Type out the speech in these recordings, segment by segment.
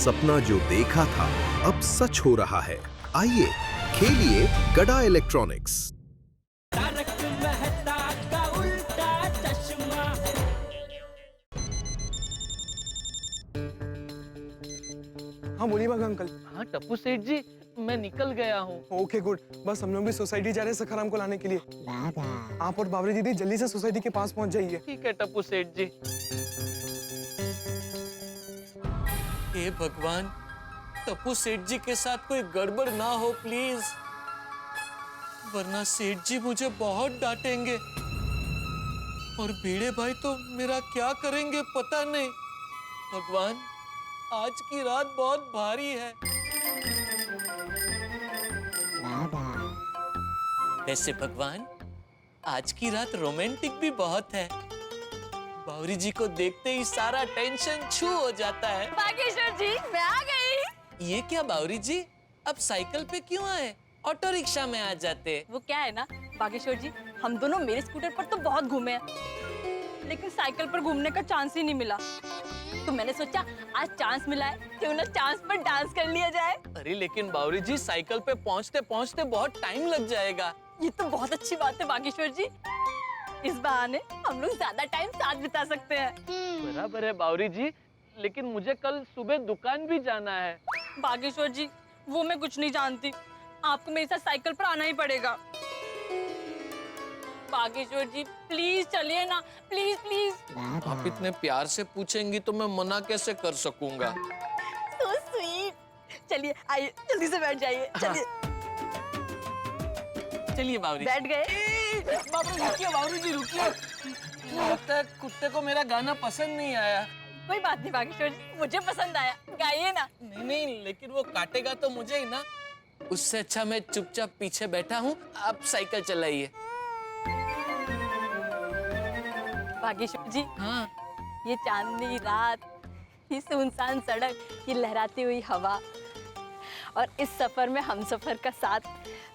सपना जो देखा था अब सच हो रहा है। आइए खेलिए गड़ा इलेक्ट्रॉनिक्स। हाँ बोलिए बाबा अंकल। हाँ टप्पू सेठ जी, मैं निकल गया हूँ। ओके गुड, बस हम लोग भी सोसाइटी जा रहे हैं सखाराम को लाने के लिए। आप और बाबरी दीदी जल्दी से सोसाइटी के पास पहुंच जाइए। ठीक है टप्पू सेठ जी। हे भगवान, टप्पू सेठ जी के साथ कोई गड़बड़ ना हो प्लीज, वरना सेठ जी मुझे बहुत डांटेंगे और भिड़े भाई तो मेरा क्या करेंगे पता नहीं। भगवान, आज की रात बहुत भारी है। वैसे भगवान, आज की रात रोमांटिक भी बहुत है। बावरी जी को देखते ही सारा टेंशन छू हो जाता है। बागेश्वर जी, मैं आ गई। ये क्या बावरी जी, अब साइकिल पे क्यों आए? ऑटो रिक्शा में आ जाते। वो क्या है ना बागेश्वर जी, हम दोनों मेरे स्कूटर पर तो बहुत घूमे हैं, लेकिन साइकिल पर घूमने का चांस ही नहीं मिला। तो मैंने सोचा आज चांस मिला है, क्यों ना चांस पर डांस कर लिया जाए। अरे लेकिन बावरी जी, साइकिल पे पहुँचते पहुँचते बहुत टाइम लग जाएगा। ये तो बहुत अच्छी बात है बागेश्वर जी, इस बहाने हम लोग ज्यादा टाइम साथ बिता सकते हैं। बराबर है बावरी जी, लेकिन मुझे कल सुबह दुकान भी जाना है। बागेश्वर जी, वो मैं कुछ नहीं जानती, आपको मेरे साथ साइकिल पर आना ही पड़ेगा। बागेश्वर जी प्लीज चलिए ना, प्लीज प्लीज। आप इतने प्यार से पूछेंगी तो मैं मना कैसे कर सकूंगा। So sweet। चलिए आइए, जल्दी से बैठ जाइए। चलिए चलिए बावरी। बैठ गए। बावरी जी रुकिए। लगता है कुत्ते को मेरा गाना पसंद नहीं आया। कोई बात नहीं बागेश्वर जी, मुझे पसंद आया, गाइए ना। नहीं नहीं, लेकिन वो काटेगा तो मुझे ही ना। उससे अच्छा मैं चुपचाप पीछे बैठा हूँ, आप साइकिल चलाइए। बागेश्वर जी, हाँ। ये चांदनी रात, ये सुनसान सड़क, ये लहराती हुई हवा और इस सफर में हम सफर का साथ,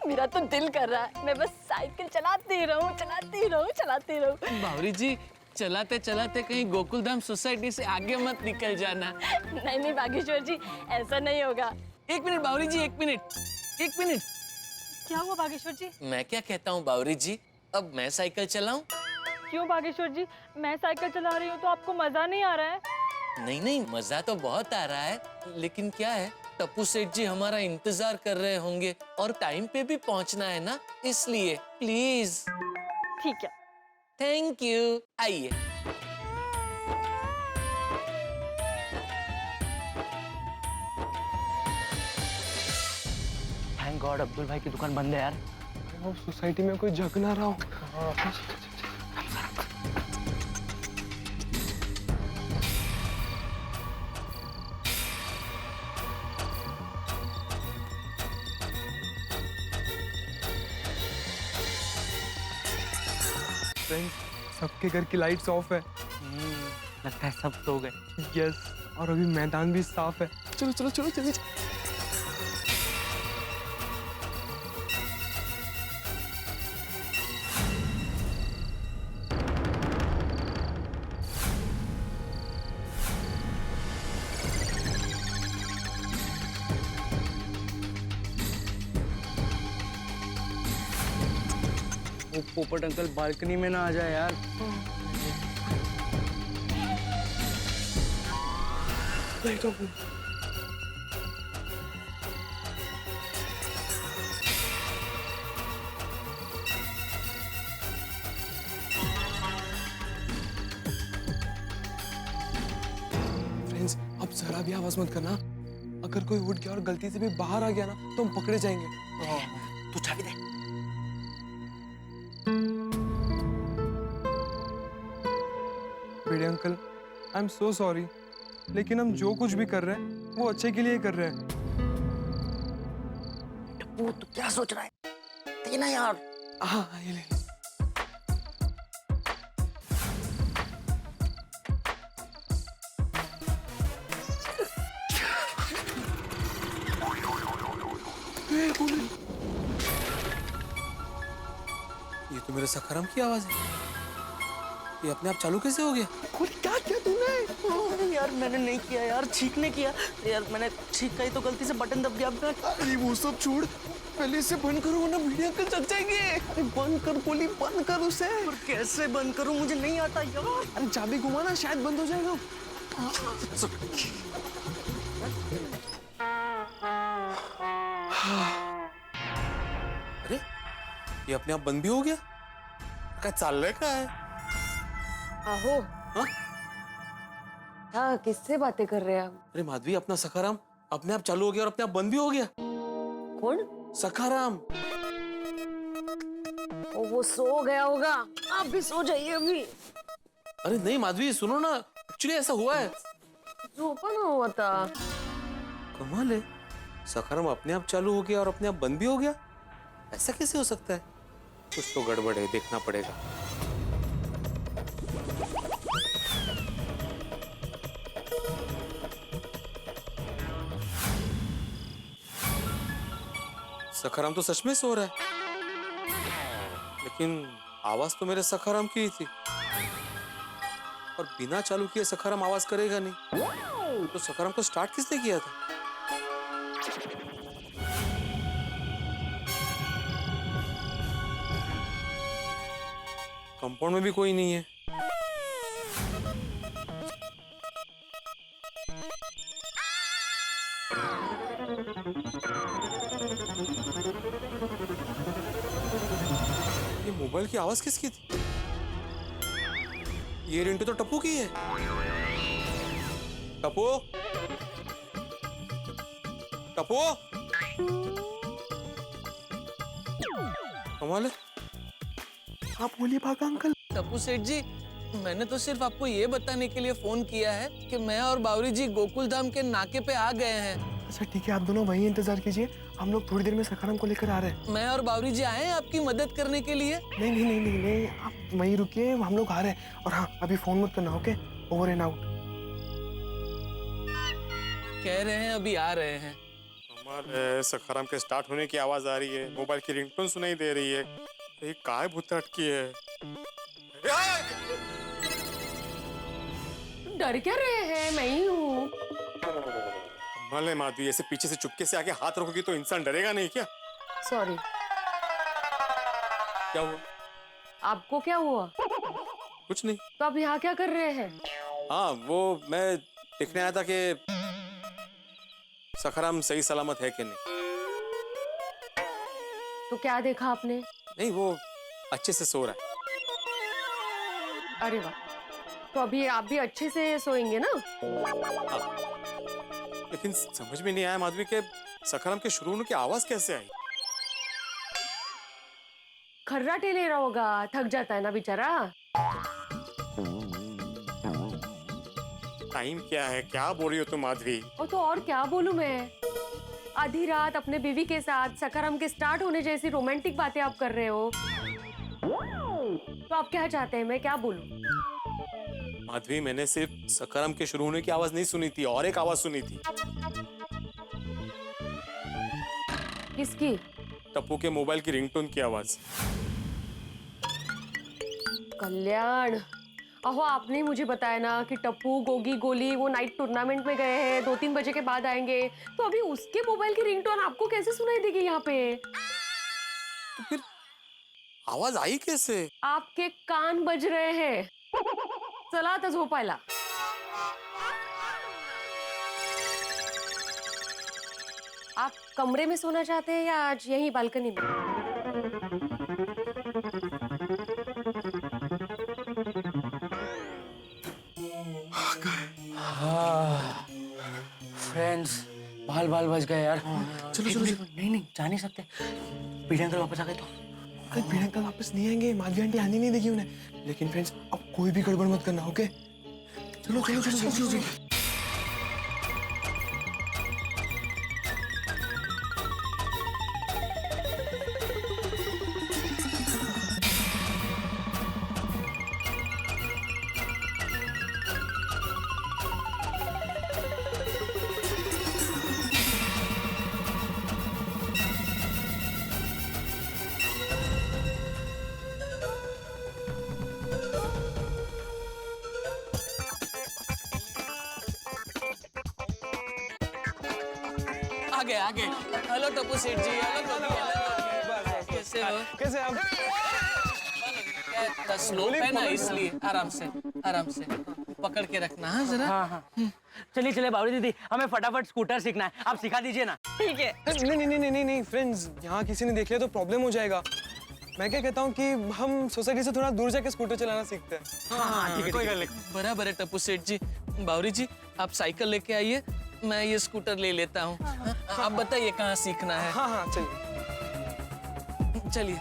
मेरा तो दिल कर रहा है मैं बस साइकिल चलाती रहूं, चलाती रहूं, चलाती रहूं। बावरी जी, चलाते चलाते कहीं गोकुलधाम सोसाइटी से आगे मत निकल जाना। नहीं नहीं बागेश्वर जी, ऐसा नहीं होगा। एक मिनट बावरी जी, एक मिनट। क्या हुआ बागेश्वर जी? मैं क्या कहता हूँ बावरी जी, अब मैं साइकिल चलाऊं? क्यों बागेश्वर जी, मैं साइकिल चला रही हूँ तो आपको मजा नहीं आ रहा है? नहीं नहीं, मजा तो बहुत आ रहा है, लेकिन क्या है, टप्पू सेठ जी हमारा इंतजार कर रहे होंगे और टाइम पे भी पहुंचना है ना, इसलिए प्लीज। ठीक है। Thank you. आइए। थैंक गॉड अब्दुल भाई की दुकान बंद है यार। वो सोसाइटी में कोई झक ना रहा हो। फ्रेंड्स, सबके घर की लाइट्स ऑफ है। लगता है सब सो गए। यस, और अभी मैदान भी साफ है। चलो चलो चलो जल्दी। वो पोपट अंकल बालकनी में ना आ जाए यार। लाइट ऑफ है। फ्रेंड्स, अब जरा भी आवाज मत करना। अगर कोई उठ गया और गलती से भी बाहर आ गया ना तो हम पकड़े जाएंगे। तू चाबी दे। बेड़े uncle, I am so sorry, लेकिन हम जो कुछ भी कर रहे हैं वो अच्छे के लिए कर रहे हैं। टप्पू तू क्या सोच रहा है? देना यार। हाँ ये ले। ये तो मेरे सखाराम की आवाज है। ये अपने आप चालू कैसे हो गया? खुद क्या किया तूने? यार मैंने नहीं किया यार, छींक ने किया यार, मैंने छींक का ही तो गलती से बटन दब गया। अरे वो सब छोड़, पहले इसे बंद करो वरना मीडिया अंकल जग जाएंगे। अरे बंद कर गोली, बंद कर उसे। पर कैसे बंद करूं, मुझे नहीं आता यार। अरे चाबी घुमाना, शायद बंद हो जाएगा। अरे ये अपने आप बंद भी हो गया, क्या चल रहा है, क्या है? आहो हाँ? हाँ, किससे बातें कर रहे हैं आप? अरे माधवी, अपना सखाराम अपने आप चालू हो गया और अपने आप बंद भी हो गया। कौन? सखाराम। वो सो गया होगा, आप भी सो जाइए अभी। अरे नहीं माधवी, सुनो ना, एक्चुअली ऐसा हुआ है। जो ओपन हुआ था। कमाल है, सखाराम अपने आप चालू हो गया और अपने आप बंद भी हो गया। ऐसा कैसे हो सकता है? कुछ तो गड़बड़ है, देखना पड़ेगा। सखाराम तो सच में सो रहा है, लेकिन आवाज तो मेरे सखाराम की ही थी, और बिना चालू किए सखाराम आवाज करेगा नहीं। तो सखाराम को स्टार्ट किसने किया था? कंपाउंड में भी कोई नहीं है। ये मोबाइल की आवाज किसकी थी? ये रिंटू तो टप्पू की है। टप्पू, टप्पू, कमाल है। आप बोलिए भागा अंकल। टप्पू सेठ जी, मैंने तो सिर्फ आपको ये बताने के लिए फोन किया है कि मैं और बावरी जी गोकुल धाम के नाके पे आ गए हैं। अच्छा ठीक है, आप दोनों वहीं इंतजार कीजिए, हम लोग थोड़ी देर में सखाराम को लेकर आ रहे हैं। मैं और बावरी जी आए हैं आपकी मदद करने के लिए। नहीं नहीं नहीं नहीं नहीं, आप वहीं रुकिए, हम लोग आ रहे हैं। और हाँ, अभी फोन मत करना, ओके? Over and out. कह रहे हैं अभी आ रहे हैं। कमाल है, सखाराम के स्टार्ट होने की आवाज आ रही है, मोबाइल की रिंगटोन सुनाई दे रही है। ये काय भूत अटकी है? डर क्या रहे हैं, मैं ही हूँ। कमाल है माधवी, ऐसे पीछे से चुपके से आके हाथ रखोगी तो इंसान डरेगा नहीं क्या? सॉरी। क्या हुआ? आपको क्या हुआ? कुछ नहीं। तो आप यहाँ क्या कर रहे हैं? हाँ, वो मैं देखने आया था कि सखाराम सही सलामत है कि नहीं। तो क्या देखा आपने? नहीं, वो अच्छे से सो रहा है। अरे वाह, तो अभी आप भी अच्छे से सोएंगे ना? लेकिन समझ में नहीं आया माधवी के सखाराम के शुरू होने की आवाज कैसे आई। खर्राटे ले रहा होगा, थक जाता है ना बेचारा। टाइम क्या है, क्या बोल रही हो तुम माधवी? तो और क्या बोलूं मैं? आधी रात अपने बीवी के साथ सखाराम के स्टार्ट होने जैसी रोमांटिक बातें आप कर रहे हो। तो आप क्या चाहते हैं, मैं क्या बोलूं? माधवी, मैंने सिर्फ सखाराम के शुरू होने की आवाज नहीं सुनी थी, और एक आवाज सुनी थी। किसकी? टप्पू के मोबाइल की रिंगटोन की आवाज। कल्याण, अहो आपने मुझे बताया ना कि टप्पू गोगी गोली वो नाइट टूर्नामेंट में गए हैं, 2-3 बजे के बाद आएंगे। तो अभी उसके मोबाइल की रिंगटोन आपको कैसे सुनाई देगी यहाँ पे? तो फिर आवाज आई कैसे? आपके कान बज रहे हैं। चला आता झोपायला। आप कमरे में सोना चाहते हैं या आज यहीं बालकनी में? फ्रेंड्स, बाल बाल बच गए यार। चलो चलो चलो। नहीं नहीं, जा नहीं सकते। पीढ़ी अंकल वापस आ गए तो? अरे भिड़े अंकल वापस नहीं आएंगे, माधवी आंटी आने नहीं देगी उन्हें। लेकिन फ्रेंड्स, अब कोई भी गड़बड़ मत करना, ओके? चलो चलो चलो चलो चलो। आ गए। हेलो टप्पू सेठ जी, हेलो गोगी, कैसे हो? कैसे आप? स्लो है ना, इसलिए आराम से पकड़ के रखना। हाँ जरा। हाँ हाँ चलिए चलिए बावरी दीदी, हमें फटाफट स्कूटर सीखना है, आप सिखा दीजिए ना। ठीक है। नहीं फ्रेंड्स, यहाँ किसी ने देख लिया तो प्रॉब्लम हो जाएगा। मैं क्या कहता हूँ कि हम सोसाइटी से थोड़ा दूर जाके स्कूटर चलाना सीखते हैं। हाँ ठीक है, कोई गल नहीं। बराबर है टप्पू सेठ जी। बावरी जी, आप साइकिल लेके आइए, मैं ये स्कूटर ले लेता हूँ। आप बताइए कहाँ सीखना है। हाँ चलिए। चलिए।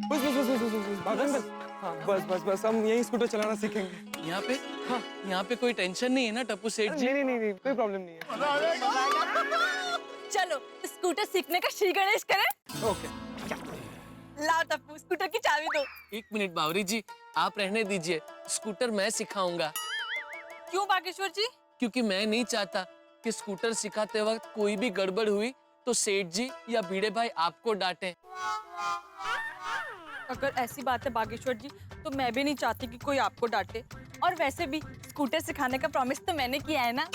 बस अंकल। हाँ बस हम यही स्कूटर चलाना सीखेंगे। यहाँ पे कोई टेंशन नहीं है ना टप्पू सेठ जी? नहीं कोई प्रॉब्लम नहीं है। चलो स्कूटर सीखने का श्री गणेश करें। ओके। लाओ टप्पू, स्कूटर की चाबी दो। एक मिनट बावरी जी, आप रहने दीजिए, स्कूटर मैं सिखाऊंगा। क्यों बागेश्वर जी? क्योंकि मैं नहीं चाहता कि स्कूटर सिखाते वक्त कोई भी गड़बड़ हुई तो सेठ जी या भिड़े भाई आपको डांटे। अगर ऐसी बात है बागेश्वर जी, तो मैं भी नहीं चाहती कि कोई आपको डांटे। और वैसे भी स्कूटर सिखाने का प्रॉमिस तो मैंने किया है ना।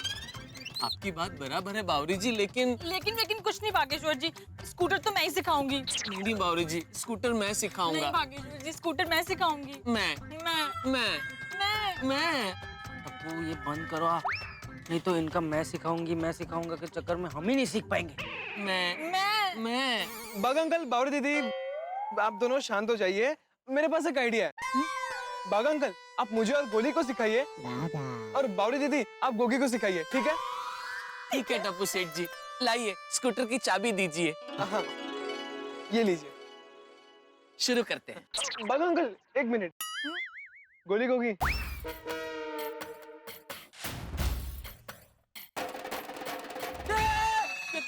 आपकी बात बराबर है बावरी जी, लेकिन लेकिन कुछ नहीं बागेश्वर जी, स्कूटर तो मैं ही सिखाऊंगी। नहीं बावरी जी, स्कूटर मैं नहीं सिखाऊंगा। बागेश्वर जी, स्कूटर मैं सिखाऊंगी। मैं टप्पू ये बंद करो आप, नहीं तो इनका मैं सिखाऊंगा के चक्कर में हम ही नहीं सीख पाएंगे। मैं बाग अंकल, बावरी दीदी, आप दोनों शांत हो जाइए। मेरे पास एक आइडिया है। बाग अंकल, आप मुझे और गोली को सिखाइए, और बावरी दीदी आप गोगी को सिखाइए, ठीक है? ठीक है टप्पू सेठ जी, लाइए स्कूटर की चाबी दीजिए। हाँ, ये लीजिए। शुरू करते हैं। बाग अंकल एक मिनट। गोली गोगी,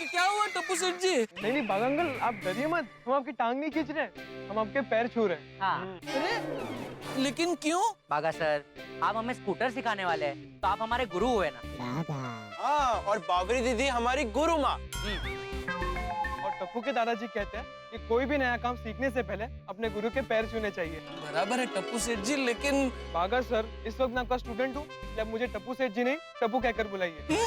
क्या हुआ टप्पू सेठ जी? नहीं बाग अंकल, आप डरिए मत, हम आपकी टांग नहीं खींच रहे, हम आपके पैर छू रहे हैं। हाँ अरे लेकिन क्यों? बागा सर, आप हमें स्कूटर सिखाने वाले हैं, तो आप हमारे गुरु हुए ना। हाँ, और बावरी दीदी हमारी गुरु माँ। और टप्पू के दादाजी कहते हैं कि कोई भी नया काम सीखने से पहले अपने गुरु के पैर छूने चाहिए। बराबर है टप्पू सेठ जी, लेकिन बागा सर, इस वक्त मैं आपका स्टूडेंट हूँ, इसलिए आप मुझे टप्पू सेठ जी नहीं टप्पू कहकर बुलाइए।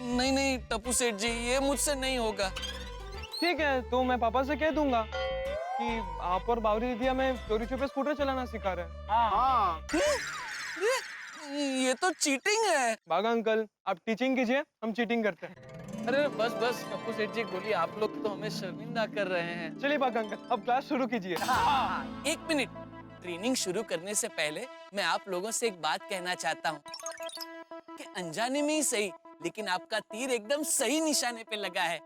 नहीं टप्पू सेठ जी, ये मुझसे नहीं होगा। ठीक है, तो मैं पापा से कह दूंगा कि आप और बावरी दीदी हमें चोरी छुपे स्कूटर चलाना सिखा रहे हैं। हाँ। ये तो चीटिंग है। बागा अंकल, आप टीचिंग कीजिए, हम चीटिंग करते हैं। अरे बस टप्पू सेठ जी, गोली आप लोग तो हमें शर्मिंदा कर रहे हैं। चलिए बागा अंकल, अब क्लास शुरू कीजिए। एक मिनट, ट्रेनिंग शुरू करने से पहले मैं आप लोगों से एक बात कहना चाहता हूँ कि अनजाने में ही सही, लेकिन आपका तीर एकदम सही निशाने पे लगा है।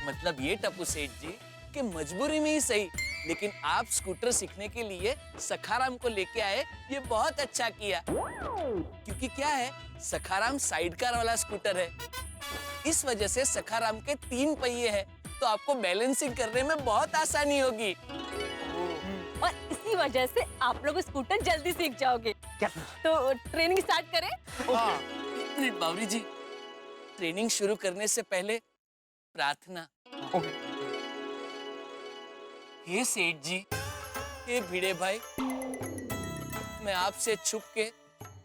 मतलब ये टप्पू सेठ जी कि मजबूरी में ही सही, लेकिन आप स्कूटर सीखने के लिए सखाराम को लेके आए, ये बहुत अच्छा किया। क्योंकि क्या है, सखाराम साइड कार वाला स्कूटर है, इस वजह से सखाराम के 3 पहिए हैं, तो आपको बैलेंसिंग करने में बहुत आसानी होगी। और इसी वजह से आप लोग स्कूटर जल्दी सीख जाओगे। तो ट्रेनिंग स्टार्ट करें? एक मिनट बावरी जी, ट्रेनिंग शुरू करने से पहले प्रार्थना। हे सेठ जी, हे भिड़े भाई, मैं आपसे छुप के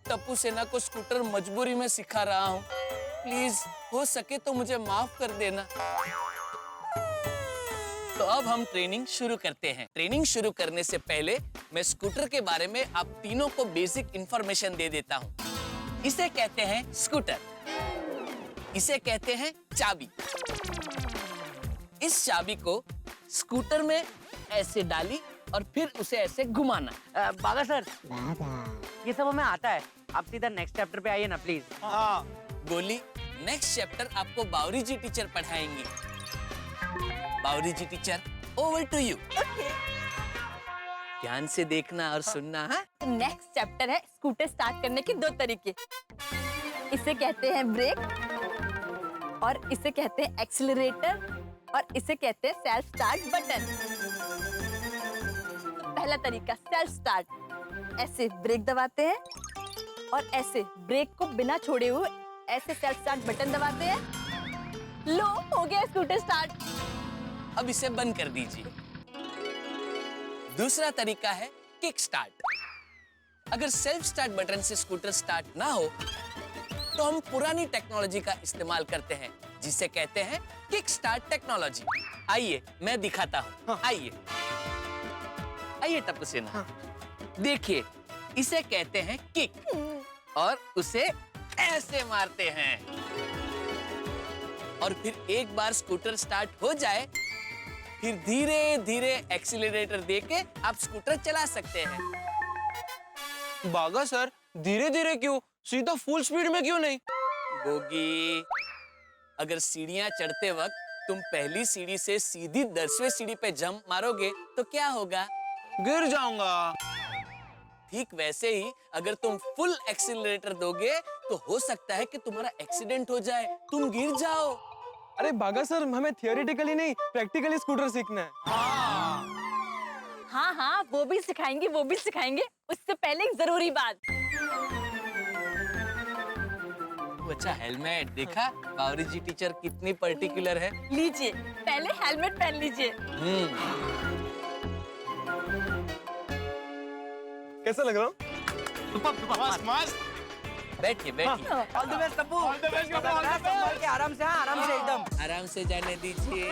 टप्पू सेना को स्कूटर मजबूरी में सिखा रहा हूँ, प्लीज हो सके तो मुझे माफ कर देना। तो अब हम ट्रेनिंग शुरू करते हैं। ट्रेनिंग शुरू करने से पहले मैं स्कूटर के बारे में आप तीनों को बेसिक इंफॉर्मेशन दे देता हूँ। इसे कहते हैं स्कूटर, इसे कहते हैं चाबी। इस चाबी को स्कूटर में ऐसे डाली और फिर उसे ऐसे घुमाना। बागा सर, ये सब हमें आता है, आप सीधा नेक्स्ट चैप्टर पे आइए ना प्लीज। हाँ। गोली, नेक्स्ट चैप्टर आपको बावरी जी टीचर पढ़ाएंगी। Bawri ji teacher, over to you. ध्यान से देखना और सुनना। हाँ, नेक्स्ट चैप्टर है स्कूटर स्टार्ट करने के 2 तरीके। इसे कहते हैं ब्रेक, और इसे कहते हैं एक्सीलरेटर, और इसे कहते हैं सेल्फ स्टार्ट बटन। पहला तरीका सेल्फ स्टार्ट, ऐसे ब्रेक दबाते हैं और ऐसे ब्रेक को बिना छोड़े हुए ऐसे सेल्फ स्टार्ट बटन दबाते हैं। लो, हो गया स्कूटर स्टार्ट। अब इसे बंद कर दीजिए। दूसरा तरीका है किक स्टार्ट। अगर सेल्फ स्टार्ट बटन से स्कूटर स्टार्ट ना हो तो हम पुरानी टेक्नोलॉजी का इस्तेमाल करते हैं, जिसे कहते हैं किक स्टार्ट टेक्नोलॉजी। आइए मैं दिखाता हूँ। आइए आइए टप्पू सेना, देखिए इसे कहते हैं किक और उसे ऐसे मारते हैं और फिर एक बार स्कूटर स्टार्ट हो जाए फिर धीरे धीरे एक्सीलरेटर देके आप स्कूटर चला सकते हैं। बागा सर, धीरे धीरे क्यों, सीधा फुल स्पीड में क्यों नहीं? गोगी, अगर सीढ़ियां चढ़ते वक्त तुम पहली सीढ़ी से सीधी 10वें सीढ़ी पे जंप मारोगे तो क्या होगा? गिर जाऊंगा। ठीक वैसे ही अगर तुम फुल एक्सीलरेटर दोगे तो हो सकता है कि तुम्हारा एक्सीडेंट हो जाए, तुम गिर जाओ। अरे बागा सर, हमें थियोरेटिकली नहीं प्रैक्टिकली स्कूटर सीखना है। हाँ हाँ, वो भी सिखाएंगे, वो भी सिखाएंगे। उससे पहले एक जरूरी बात। अच्छा हेलमेट देखा? बावरी जी टीचर कितनी पर्टिकुलर है। लीजिए, पहले हेलमेट पहन लीजिए। कैसा लग रहा हूँ? मस्त मस्त। बैठिए बैठिए। All the best Tappu. संभाल के आराम से एकदम। आराम से जाने दीजिए।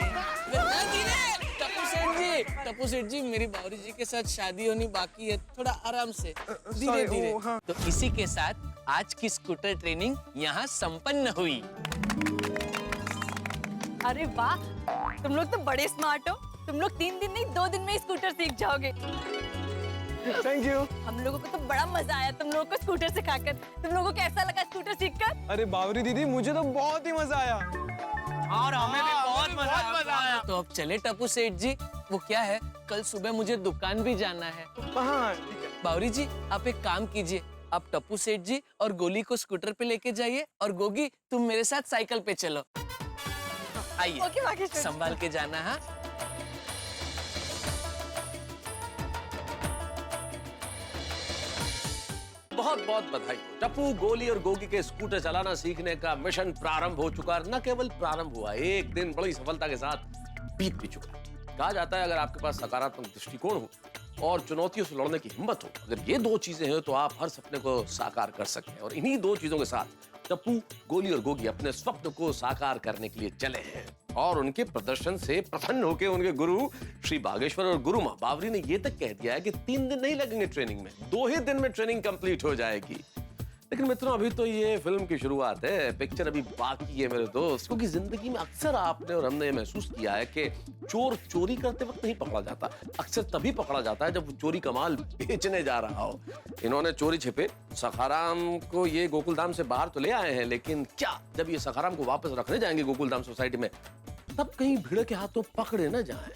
टप्पू सेठ जी, मेरी बावरी जी के साथ शादी होनी बाकी है, थोड़ा आराम से, धीरे धीरे। हाँ। तो इसी के साथ आज की स्कूटर ट्रेनिंग यहाँ संपन्न हुई। अरे वाह, तुम लोग तो बड़े स्मार्ट हो। तुम लोग 3 दिन नहीं 2 दिन में ही स्कूटर सीख जाओगे। Thank you. हम लोगों को तो बड़ा मजा आया तुम लोगों को स्कूटर सिखाकर। तुम लोगों को कैसा लगा स्कूटर सीखकर? अरे बावरी दीदी, मुझे तो बहुत ही मजा आया। और हमें भी बहुत मजा आया। तो अब चले टप्पू सेठ जी। वो क्या है, कल सुबह मुझे दुकान भी जाना है। हाँ ठीक है। बावरी जी, आप एक काम कीजिए, आप टप्पू सेठ जी और गोली को स्कूटर पे लेके जाइए और गोगी तुम मेरे साथ साइकिल पे चलो। आइए, ओके बाकी संभाल के जाना। हाँ बहुत बहुत बधाई। टप्पू, गोली और गोगी के स्कूटर चलाना सीखने का मिशन प्रारंभ हो चुका। न केवल प्रारंभ हुआ, एक दिन बड़ी सफलता के साथ बीत भी चुका। कहा जाता है अगर आपके पास सकारात्मक दृष्टिकोण हो और चुनौतियों से लड़ने की हिम्मत हो, अगर ये 2 चीजें हैं तो आप हर सपने को साकार कर सकते हैं। और इन्हीं 2 चीजों के साथ टप्पू, गोली और गोगी अपने स्वप्न को साकार करने के लिए चले हैं। और उनके प्रदर्शन से प्रसन्न होकर उनके गुरु श्री बागेश्वर और गुरु माँ बावरी ने ये तक कह दिया है कि 3 दिन नहीं लगेंगे ट्रेनिंग में, 2 ही दिन में ट्रेनिंग कंप्लीट हो जाएगी। लेकिन मित्रों, अभी तो ये फिल्म की शुरुआत है, पिक्चर अभी बाकी है मेरे दोस्त। क्योंकि जिंदगी में अक्सर आपने और हमने ये महसूस किया है कि चोर चोरी करते वक्त नहीं पकड़ा जाता, अक्सर तभी पकड़ा जाता है जब वो चोरी का माल बेचने जा रहा हो। इन्होंने चोरी छिपे सखाराम को ये गोकुलधाम से बाहर तो ले आए हैं, लेकिन क्या जब ये सखाराम को वापस रखने जाएंगे गोकुलधाम सोसाइटी में, तब कहीं भीड़ के हाथों पकड़े न जाए।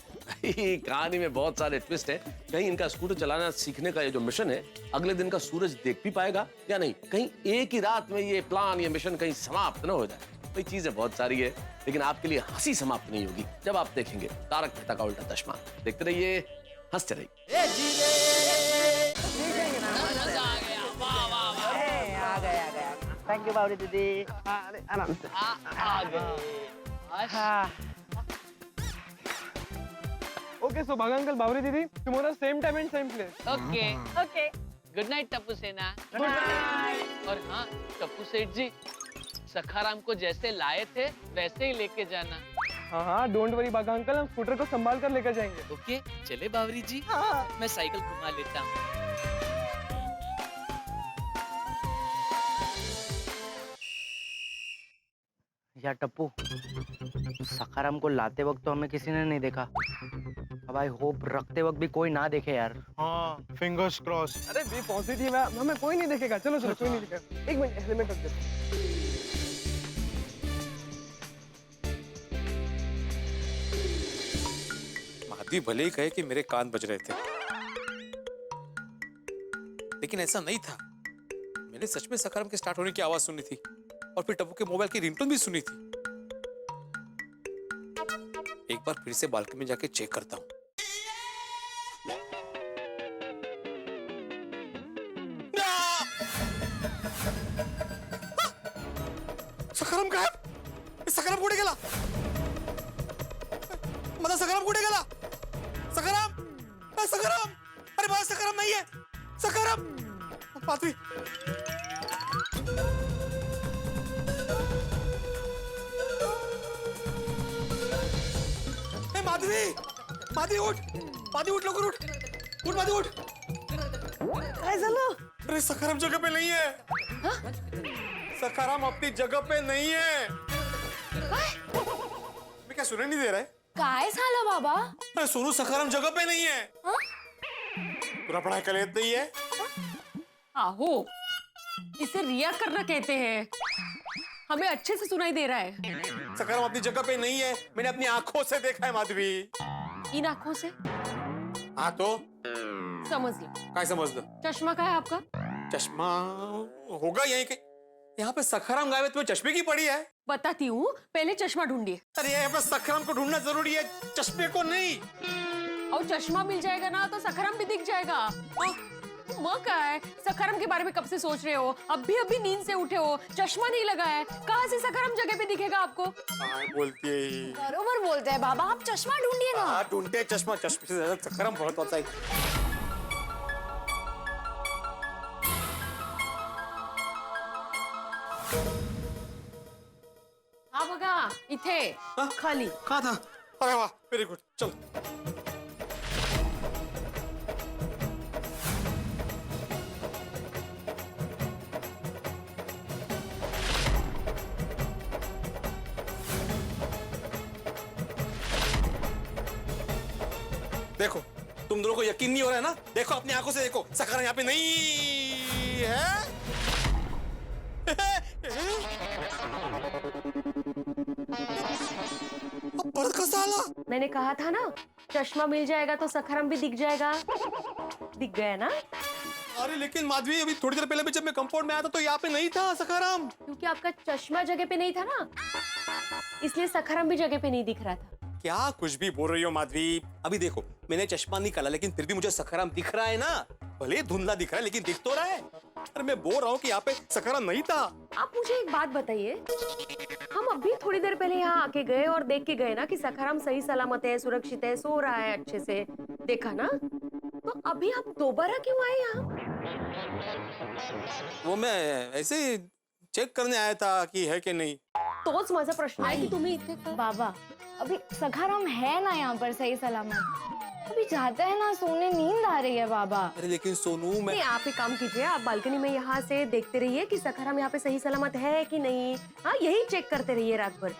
कहानी में बहुत सारे ट्विस्ट हैं। कहीं इनका स्कूटर चलाना सीखने का ये जो मिशन है अगले दिन का सूरज देख भी पाएगा या नहीं, कहीं एक ही रात में ये प्लान, ये मिशन कहीं समाप्त न हो जाए। कोई चीजें बहुत सारी है, लेकिन आपके लिए हंसी समाप्त नहीं होगी जब आप देखेंगे तारक मेहता का उल्टा चश्मा। देखते रहिए, हंसते रहिए। आ गया। थैंक यू बावरी दीदी। आराम से। ओके, सो बागा अंकल, बावरी दीदी, tomorrow same time and same place. Okay, okay. Good night Tappu सेना। और हाँ टप्पू सेठ जी, सखाराम को जैसे लाए थे वैसे ही लेके जाना। हाँ हाँ, डोंट वरी बागा अंकल, हम स्कूटर को संभाल कर लेकर जाएंगे। ओके, चले बावरी जी। मैं साइकिल घुमा लेता हूँ। यार टप्पू, सखाराम को लाते वक्त तो हमें किसी ने नहीं देखा। अब आई होप रखते वक्त भी कोई ना देखे यार। हाँ, फिंगर्स क्रॉस। अरे बी पॉजिटिव है, हमें कोई नहीं देखेगा। चलो चलो, कोई नहीं देखेगा। 1 मिनट, हेलमेट रख दे। माधवी भले ही कहे कि मेरे कान बज रहे थे, लेकिन ऐसा नहीं था। मैंने सच में सखाराम के स्टार्ट होने की आवाज सुनी थी और फिर टप्पू के मोबाइल की रिंगटोन भी सुनी थी। एक बार फिर से बालकनी में जाके चेक करता हूँ। सखाराम गायब। सखाराम कुठे गेला? माझा सखाराम कुठे गेला? सखाराम, सखाराम, अरे बाबा सखाराम नहीं है, सखाराम। माधवी, माधवी, माधवी उठ, माधवी उठ, लवकर उठ, उठ माधवी उठ। काय झालं? अरे सखाराम जगह पे नहीं है। सखाराम अपनी जगह पे नहीं है। मैं क्या सुनाई नहीं दे रहा है? काय झालं बाबा? अरे सोनू सखाराम जगह पे नहीं है। पूरा पढ़ाई कर लेते ही है। आहो, इसे रिया करना कहते हैं। हमें अच्छे से सुनाई दे रहा है। सखाराम अपनी जगह पे नहीं है, मैंने अपनी आंखों से देखा है माधवी। इन आंखों से हाँ तो समझ लो। क्या समझ लो? चश्मा का है आपका? चश्मा होगा यहीं के। यहाँ पे सखाराम गायब है, तुम्हें चश्मे की पड़ी है। बताती हूँ, पहले चश्मा ढूंढिए। अरे यहाँ पे सखाराम को ढूंढना जरूरी है, चश्मे को नहीं। और चश्मा मिल जाएगा ना तो सखाराम भी दिख जाएगा। मग काय, सखाराम के बारे में कब से सोच रहे हो? अभी नींद से उठे हो, चश्मा नहीं लगा है, कहाँ से सखाराम जगह पे दिखेगा आपको? बोलती है बरोबर बोलते हैं बाबा, आप चश्मा ढूंढिए ना। हाँ ढूंढते चश्मा, चश्मे से ज्यादा सखाराम बहुत होता है। हा बघा इथे खाली। कहाँ था? अरे वाह, वेरी गुड, चलो। देखो, तुम दोनों को यकीन नहीं हो रहा है ना? देखो अपनी आंखों से देखो, सखाराम यहाँ पे नहीं है। पर्द का साला। मैंने कहा था ना, चश्मा मिल जाएगा तो सखाराम भी दिख जाएगा। दिख गया ना? अरे लेकिन माधवी, अभी थोड़ी देर पहले भी जब मैं कंपाउंड में आया था तो यहाँ पे नहीं था सखाराम। क्योंकि आपका चश्मा जगह पे नहीं था ना, इसलिए सखाराम भी जगह पे नहीं दिख रहा था। क्या कुछ भी बोल रही हो माधवी? अभी देखो, मैंने चश्मा निकाला लेकिन फिर भी मुझे सखाराम दिख रहा है ना। भले धुंधला दिख रहा है लेकिन दिख तो रहा है। अरे मैं बोल रहा हूँ कि यहाँ पे सखाराम नहीं था। आप मुझे एक बात बताइए, हम अभी थोड़ी देर पहले यहाँ आके गए और देख के गए ना कि सखाराम सही सलामत है, सुरक्षित है, सो रहा है अच्छे से, देखा ना? तो अभी आप दोबारा क्यों आए यहाँ? वो मैं ऐसे चेक करने आया था कि है कि नहीं। तोच माझा प्रश्न आहे की तुम्ही इथे का? बाबा अभी सखाराम है ना यहाँ पर सही सलामत। अभी जाते हैं ना, सोने नींद आ रही है बाबा। अरे लेकिन सोनू, मैं नहीं, आप एक काम कीजिए, आप बालकनी में यहाँ से देखते रहिए कि सखाराम यहाँ पे सही सलामत है कि नहीं। हाँ, यही चेक करते रहिए रात भर।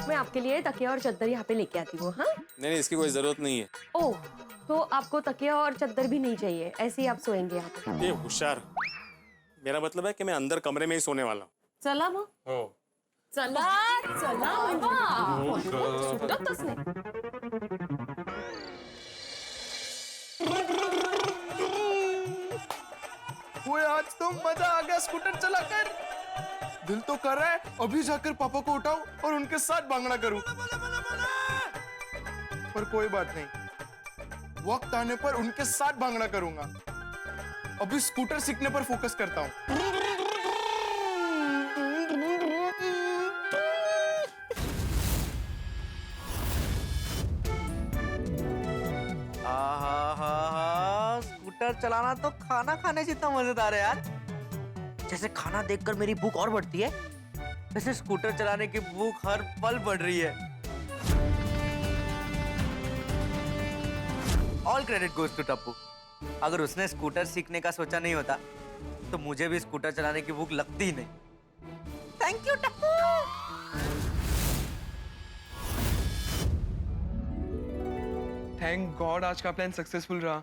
मैं आपके लिए तकिया और चद्दर यहाँ पे लेके आती हूँ। हाँ नहीं, इसकी कोई जरूरत नहीं है। ओह, तो आपको तकिया और चद्दर भी नहीं चाहिए, ऐसे ही आप सोएंगे यहाँ पे? ये होशियार, मेरा मतलब है कि मैं अंदर कमरे में ही सोने वाला हूँ। चला मग, चला चला बाबा, सुटतच नाही। ओए आज तो मजा आ गया स्कूटर चलाकर। दिल तो कर रहा है अभी जाकर पापा को उठाऊं और उनके साथ भांगड़ा करूं, पर कोई बात नहीं, वक्त आने पर उनके साथ भांगड़ा करूंगा। अभी स्कूटर सीखने पर फोकस करता हूं। स्कूटर चलाना तो खाना खाने जितना मजेदार है यार। जैसे खाना देखकर मेरी भूख और बढ़ती है, वैसे स्कूटर चलाने की भूख हर पल बढ़ रही है। All credit goes to Tappu. अगर उसने स्कूटर सीखने का सोचा नहीं होता तो मुझे भी स्कूटर चलाने की भूख लगती ही नहीं। Thank you Tappu. Thank God आज का प्लान सक्सेसफुल रहा।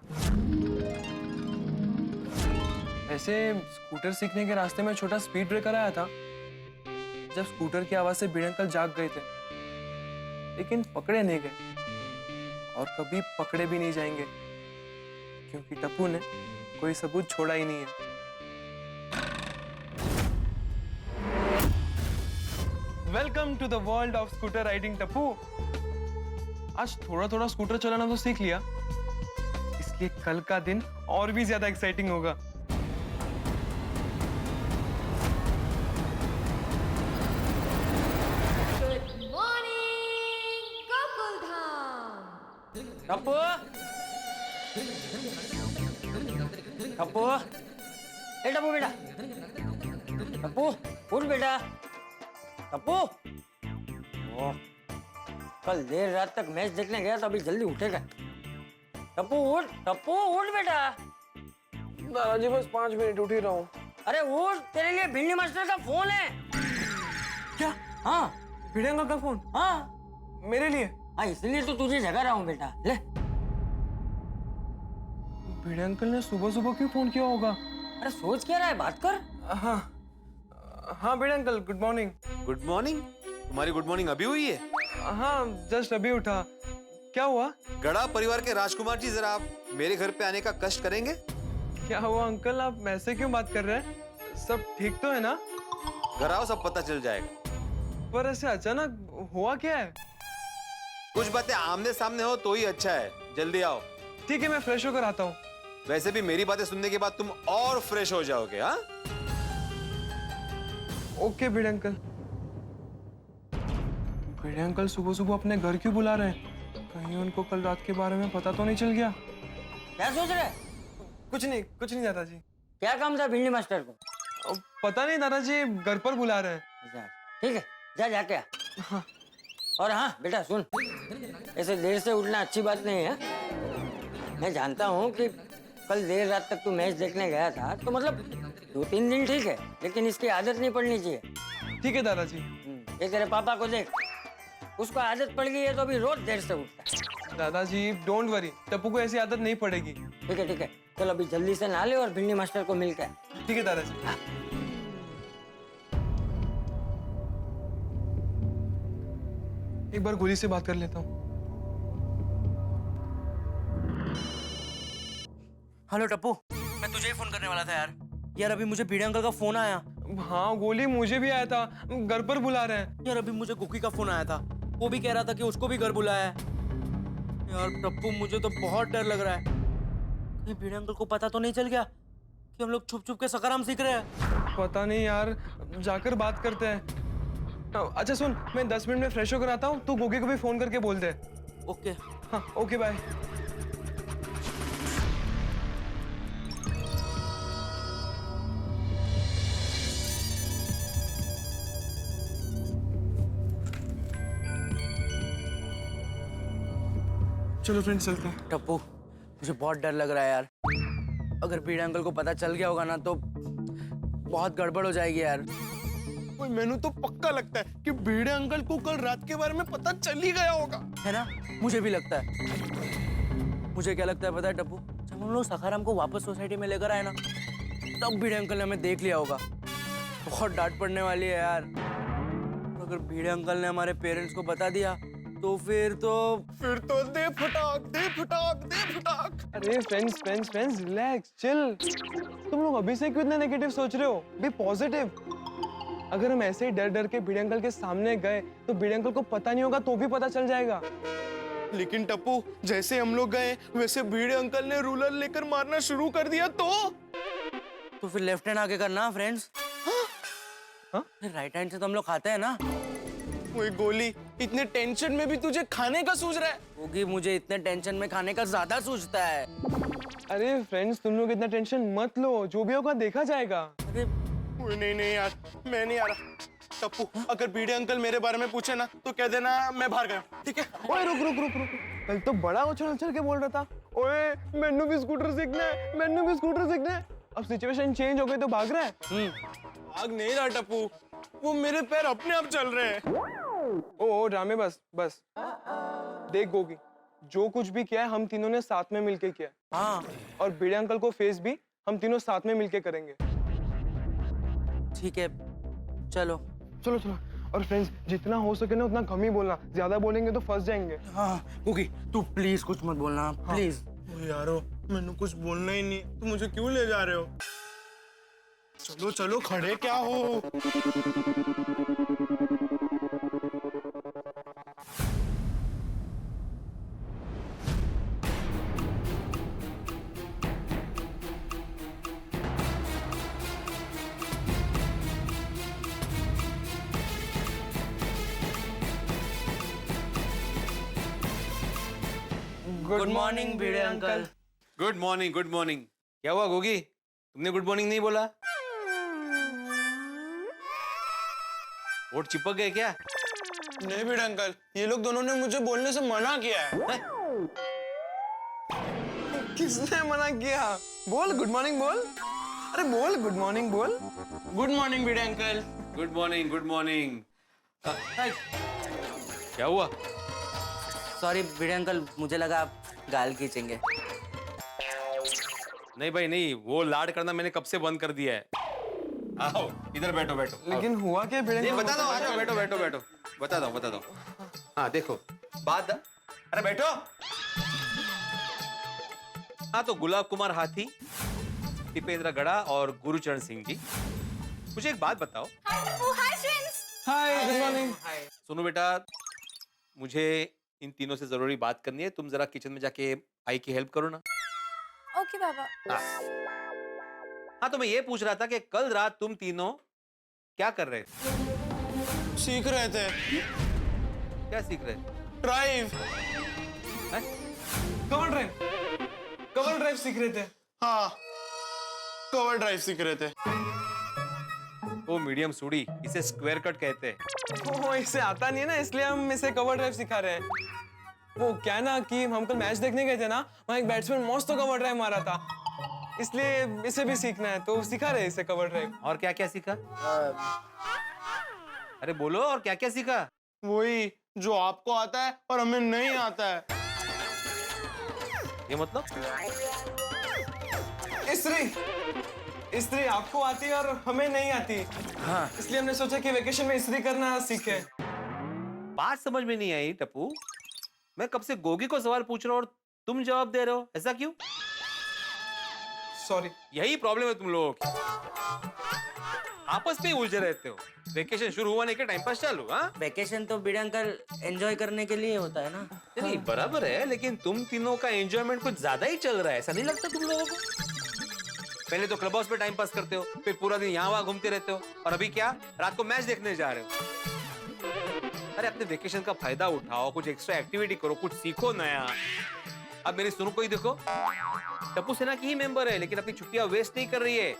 ऐसे स्कूटर सीखने के रास्ते में छोटा स्पीड ब्रेकर आया था, जब स्कूटर की आवाज से भिड़े अंकल जाग गए थे, लेकिन पकड़े नहीं गए और कभी पकड़े भी नहीं जाएंगे, क्योंकि टप्पू ने कोई सबूत छोड़ा ही नहीं है। Welcome to the world of scooter riding Tappu. आज थोड़ा थोड़ा स्कूटर चलाना तो सीख लिया, इसलिए कल का दिन और भी ज्यादा एक्साइटिंग होगा। Good morning Gokuldham. टप्पू, टप्पू, ए टप्पू बेटा, टप्पू उठ बेटा, टप्पू। ओह, कल देर रात तक मैच देखने गया तो अभी जल्दी उठेगा। टप्पू उठ बेटा। दादाजी बस 5 मिनट उठ ही रहा हूँ। अरे उठ, तेरे लिए भिंडी मास्टर का फोन है। क्या? हाँ भिड़े अंकल का फोन? हाँ मेरे लिए? हाँ, इसलिए तो तुझे जगा रहा हूँ बेटा। ले। भिड़े अंकल ने सुबह सुबह क्यों फोन किया होगा? अरे सोच क्या रहा है, बात कर। हाँ Bhide uncle, good morning. Good morning? तुम्हारी गुड मॉर्निंग अभी हुई है? हाँ, जस्ट अभी उठा। क्या हुआ? गड़ा परिवार के राजकुमार जी, जरा आप मेरे घर पे आने का कष्ट करेंगे? क्या हुआ अंकल, आप ऐसे क्यों बात कर रहे हैं? सब ठीक तो है ना? घर आओ, सब पता चल जाएगा। पर ऐसे अचानक हुआ क्या है? कुछ बातें आमने सामने हो तो ही अच्छा है। जल्दी आओ। ठीक है, मैं फ्रेश होकर आता हूँ। वैसे भी मेरी बातें सुनने के बाद तुम और फ्रेश हो जाओगे। हाँ, ओके भिड़े अंकल। भिड़े अंकल सुबह सुबह अपने घर क्यों बुला रहे हैं? कहीं उनको कल रात के बारे में पता तो नहीं चल गया? क्या सोच रहे? कुछ नहीं दादाजी। क्या काम था भिंडी मास्टर को? पता नहीं दादाजी, घर पर बुला रहे हैं। ठीक है, जा जाके आ। हाँ। और हाँ बेटा सुन, ऐसे देर से उठना अच्छी बात नहीं है। मैं जानता हूँ कि कल देर रात तक तू मैच देखने गया था, तो मतलब 2-3 दिन ठीक है, लेकिन इसकी आदत नहीं पड़नी चाहिए। ठीक है दादाजी। ये तेरे पापा को देख, उसको आदत पड़ गई है तो अभी रोज देर से उठता है। दादाजी डोंट वरी, टप्पू को ऐसी आदत नहीं पड़ेगी। ठीक है, चलो अभी जल्दी से नहा ले और भिंडी मास्टर को मिल के। ठीक है दादाजी। एक बार गोली से बात कर लेता हूँ। हेलो टप्पू, मैं तुझे ही फोन करने वाला था यार अभी मुझे भिड़े अंकल का फोन आया। हाँ गोली, मुझे भी आया था, घर पर बुला रहे हैं। यार अभी मुझे कुकी का फोन आया था, वो भी कह रहा था कि उसको भी घर बुलाया है। यार टप्पू, मुझे तो बहुत डर लग रहा है। कहीं भिड़े अंकल को पता तो नहीं चल गया कि हम लोग छुप छुप के सकाराम सीख रहे हैं। पता नहीं यार, जाकर बात करते हैं। अच्छा सुन, मैं 10 मिनट में फ्रेश होकर आता हूँ, तू गोगी को भी फोन करके बोल दे। ओके। हाँ ओके, बाय। चलो फ्रेंड्स, चलते हैं। टप्पू, मुझे बहुत डर लग रहा है यार। अगर भिड़े अंकल को पता चल गया होगा ना तो बहुत गड़बड़ हो जाएगी यार। मैंने तो पक्का लगता है कि भिड़े अंकल को कल रात के बारे में पता चल ही गया होगा, है ना? मुझे भी लगता है। मुझे क्या लगता है पता है टप्पू, जब हम लोग सखाराम को वापस सोसाइटी में लेकर आए ना, तब भिड़े अंकल ने हमें देख लिया होगा। बहुत डांट पड़ने वाली है यार। अगर भिड़े अंकल ने हमारे पेरेंट्स को बता दिया तो फिर दे फटाक। अरे फ्रेंड्स रिलैक्स, चिल। तुम लोग अभी से क्यों इतना नेगेटिव सोच रहे हो? Be positive. अगर हम ऐसे ही डर डर के भिड़े अंकल के सामने गए तो भिड़े अंकल को पता नहीं होगा, तो भी पता चल जाएगा। लेकिन टप्पू, जैसे हम लोग गए वैसे भिड़े अंकल ने रूलर लेकर मारना शुरू कर दिया तो फिर लेफ्ट हैंड आगे करना फ्रेंड्स। हाँ? फिर राइट हैंड से तो हम लोग खाते हैं ना। वही गोली, इतने टेंशन में भी तुझे खाने का सूझ रहा है? क्योंकि मुझे इतने टेंशन में खाने का ज्यादा सूझता है। अरे फ्रेंड्स, तुम लोग इतना टेंशन मत लो, जो भी होगा देखा जाएगा। अरे नहीं यार, मैं नहीं आ रहा। टप्पू, अगर भिड़े अंकल मेरे बारे में पूछे ना तो कह देना मैं बाहर गया, ठीक है? ओए रुक। कल तो बड़ा उछल के बोल रहा था, ओए मैनू भी स्कूटर सीखना है। अब सिचुएशन चेंज हो गई तो भाग रहा है। भाग नहीं रहा टप्पू, वो मेरे पैर अपने आप चल रहे हैं। ओ ड्रामे, बस। देख गोगी, जो कुछ भी किया है हम तीनों ने साथ में मिलके किया। हाँ, और भिड़े अंकल को फेस भी हम तीनों साथ में मिलके करेंगे। ठीक है, चलो। और फ्रेंड्स, जितना हो सके ना उतना कम ही बोलना, ज्यादा बोलेंगे तो फंस जाएंगे। हाँ कुकी, तू प्लीज कुछ मत बोलना, प्लीज। यारो, मैंने कुछ बोलना ही नहीं, तुम मुझे क्यों ले जा रहे हो? चलो खड़े क्या हो? Good morning Bhide uncle. Good morning, good morning. क्या हुआ गोगी, तुमने गुड मॉर्निंग नहीं बोला? वोट चिपक गए क्या? नहीं भिड़े अंकल, ये लोग दोनों ने मुझे बोलने से मना किया है। किसने मना किया? बोल गुड मॉर्निंग बोल। अरे बोल गुड मॉर्निंग बोल। Good morning Bhide uncle. Good morning, good morning. क्या हुआ? सॉरी भिड़े अंकल, मुझे लगा आप गाल खींचेंगे। नहीं भाई नहीं, वो लाड करना मैंने कब से बंद कर दिया है। आओ इधर बैठो बैठो। लेकिन हुआ क्या भिड़े नहीं अंकल? बता दो, आ जाओ, बैठो बैठो बैठो, बता दो। हाँ देखो बात, अरे बैठो। हाँ तो गुलाब कुमार हाथी, दीपेंद्र गड़ा और गुरुचरण सिंह जी, मुझे एक बात बताओ। हाय, गुड मॉर्निंग। सुनो बेटा, मुझे इन तीनों से जरूरी बात करनी है। तुम जरा किचन में जाके आई की हेल्प करो ना। ओके बाबा। हाँ तो मैं ये पूछ रहा था कि कल रात तुम तीनों क्या कर रहे थे? सीख रहे थे। क्या सीख रहे थे? ड्राइव। कवर ड्राइव सीख रहे थे। हाँ, कवर ड्राइव सीख रहे थे। वो मीडियम सूड़ी, इसे स्क्वायर कट कहते हैं। वो इसे आता नहीं है ना, इसलिए हम इसे कवर ड्राइव सिखा रहे हैं। वो क्या है ना कि हम कल मैच देखने गए थे ना, वहाँ एक बैट्समैन मस्त तो कवर ड्राइव मारा था, इसलिए इसे भी सीखना है, तो सिखा रहे हैं इसे कवर ड्राइव। और क्या क्या सीखा? अरे बोलो, और क्या क्या सीखा? वही जो आपको आता है और हमें नहीं आता है। ये मतलब? इस्त्री आपको आती है और हमें नहीं आती। हाँ इसलिए हमने सोचा कि वेकेशन में इस्त्री करना सीखे। बात समझ में नहीं आई टप्पू। मैं कब से गोगी को सवाल पूछ रहा हूँ और तुम जवाब दे रहे हो, ऐसा क्यों? सॉरी। यही प्रॉब्लम है तुम लोगों की, आपस में ही उलझे रहते हो। वेकेशन शुरू हुआ नहीं के टाइम पास चालू। हाँ वेकेशन तो भिड़े अंकल एंजॉय करने के लिए होता है ना। नहीं बराबर है, लेकिन तुम तीनों का एंजॉयमेंट कुछ ज्यादा ही चल रहा है, ऐसा नहीं लगता तुम लोगों को? पहले तो क्लब हाउस में टाइम पास करते हो, फिर पूरा दिन यहाँ वहां घूमते रहते हो, और अभी क्या, रात को मैच देखने जा रहे हो। अरे अपने वेकेशन का फायदा उठाओ, कुछ एक्स्ट्रा एक्टिविटी करो, कुछ सीखो नया। अब मेरी सुनो को ही देखो, टप्पू सेना की ही मेंबर है, लेकिन अपनी छुट्टियां वेस्ट नहीं कर रही है।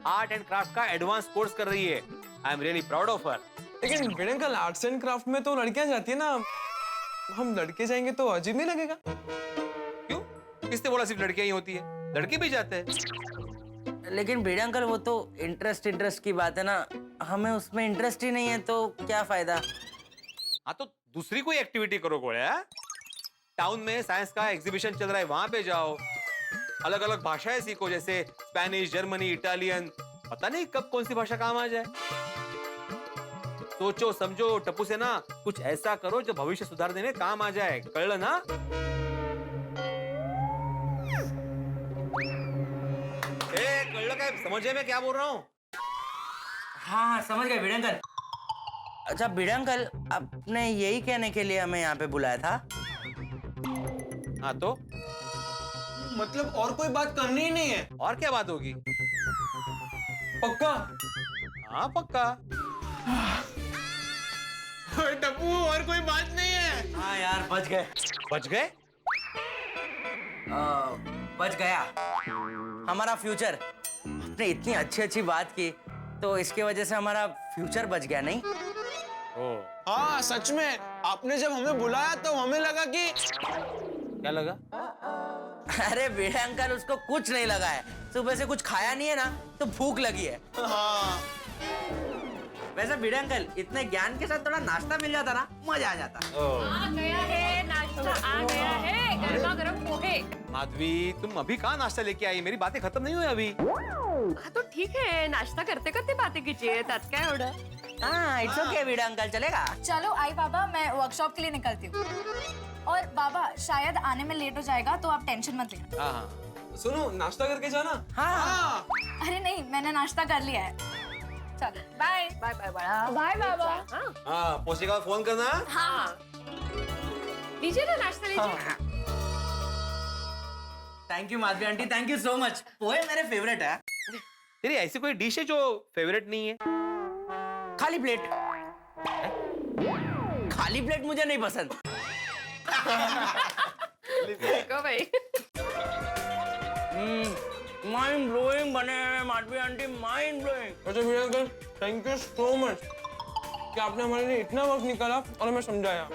आर्ट एंड क्राफ्ट का एडवांस कोर्स कर रही है। I am really proud of her. लेकिन भिड़े अंकल, आर्ट्स एंड क्राफ्ट में तो लड़कियां जाती है ना, हम लड़के जाएंगे तो अजीब नहीं लगेगा? क्यों? किसने बोला सिर्फ लड़कियां ही होती है? लड़के भी जाते हैं। लेकिन भिड़े अंकल वो तो इंटरेस्ट की बात है ना, हमें उसमें इंटरेस्ट ही नहीं है, तो क्या फायदा? हाँ तो दूसरी कोई एक्टिविटी करो गोळ्या। टाउन में साइंस का एग्जीबिशन चल रहा है, वहां पे जाओ, अलग अलग भाषाएं सीखो, जैसे स्पेनिश, जर्मनी, इटालियन, पता नहीं कब कौन सी भाषा काम आ जाए। सोचो समझो टप्पू से ना, कुछ ऐसा करो जो भविष्य सुधारने में काम आ जाए, कळलं ना? कळलं काय? समझे मैं क्या बोल रहा हूँ? हाँ समझ गए भिड़े अंकल। अच्छा भिड़े अंकल, आपने यही कहने के लिए हमें यहाँ पे बुलाया था? हाँ तो मतलब और कोई बात करनी ही नहीं है? और क्या बात होगी? पक्का? हाँ पक्का। टप्पू और कोई बात नहीं है। हाँ यार बच गए। बच गए? बच गया हमारा फ्यूचर। आपने इतनी अच्छी बात की, तो इसकी वजह से हमारा फ्यूचर बच गया नहीं? हाँ सच में, आपने जब हमें बुलाया तो हमें लगा कि क्या लगा? अरे भिड़े अंकल, उसको कुछ नहीं लगा है, सुबह से कुछ खाया नहीं है ना, तो भूख लगी है। हाँ। वैसे भिड़े अंकल, इतने ज्ञान के साथ थोड़ा नाश्ता मिल जाता ना, मजा आ जाता। आ गया है नाश्ता, आ गया है गर्मा गर्म पोहे। माधवी, तुम अभी कहाँ नाश्ता लेके आई? मेरी बातें खत्म नहीं हुई अभी। हाँ तो ठीक है, नाश्ता करते करते बातें कीजिए, त्यात काय एवढं? हाँ इट्स ओके भिड़े अंकल, चलेगा। चलो आई बाबा, मैं वर्कशॉप के लिए निकलती हूँ। और बाबा शायद आने में लेट हो जाएगा, तो आप टेंशन मत लेना। हाँ हाँ सुनो, नाश्ता करके जाना। हाँ अरे नहीं, मैंने नाश्ता कर लिया है। चलो बाय। बाय बाय बड़ा बाय बाबा। हाँ हाँ, पहुंचने के बाद फोन करना। हाँ लीजिए ना नाश्ता लीजिए। Thank you Madhavi aunty, thank you so much. पोहे मेरे फेवरेट है। तेरी ऐसी कोई डिश है जो फेवरेट नहीं है? खाली प्लेट। खाली प्लेट मुझे नहीं पसंद। देखो भाई। माइंड ब्लोइंग बने हैं माधवी आंटी, माइंड ब्लोइंग। अच्छा Bhide uncle, thank you so much कि आपने हमारे लिए इतना वक्त निकाला और हमें समझाया।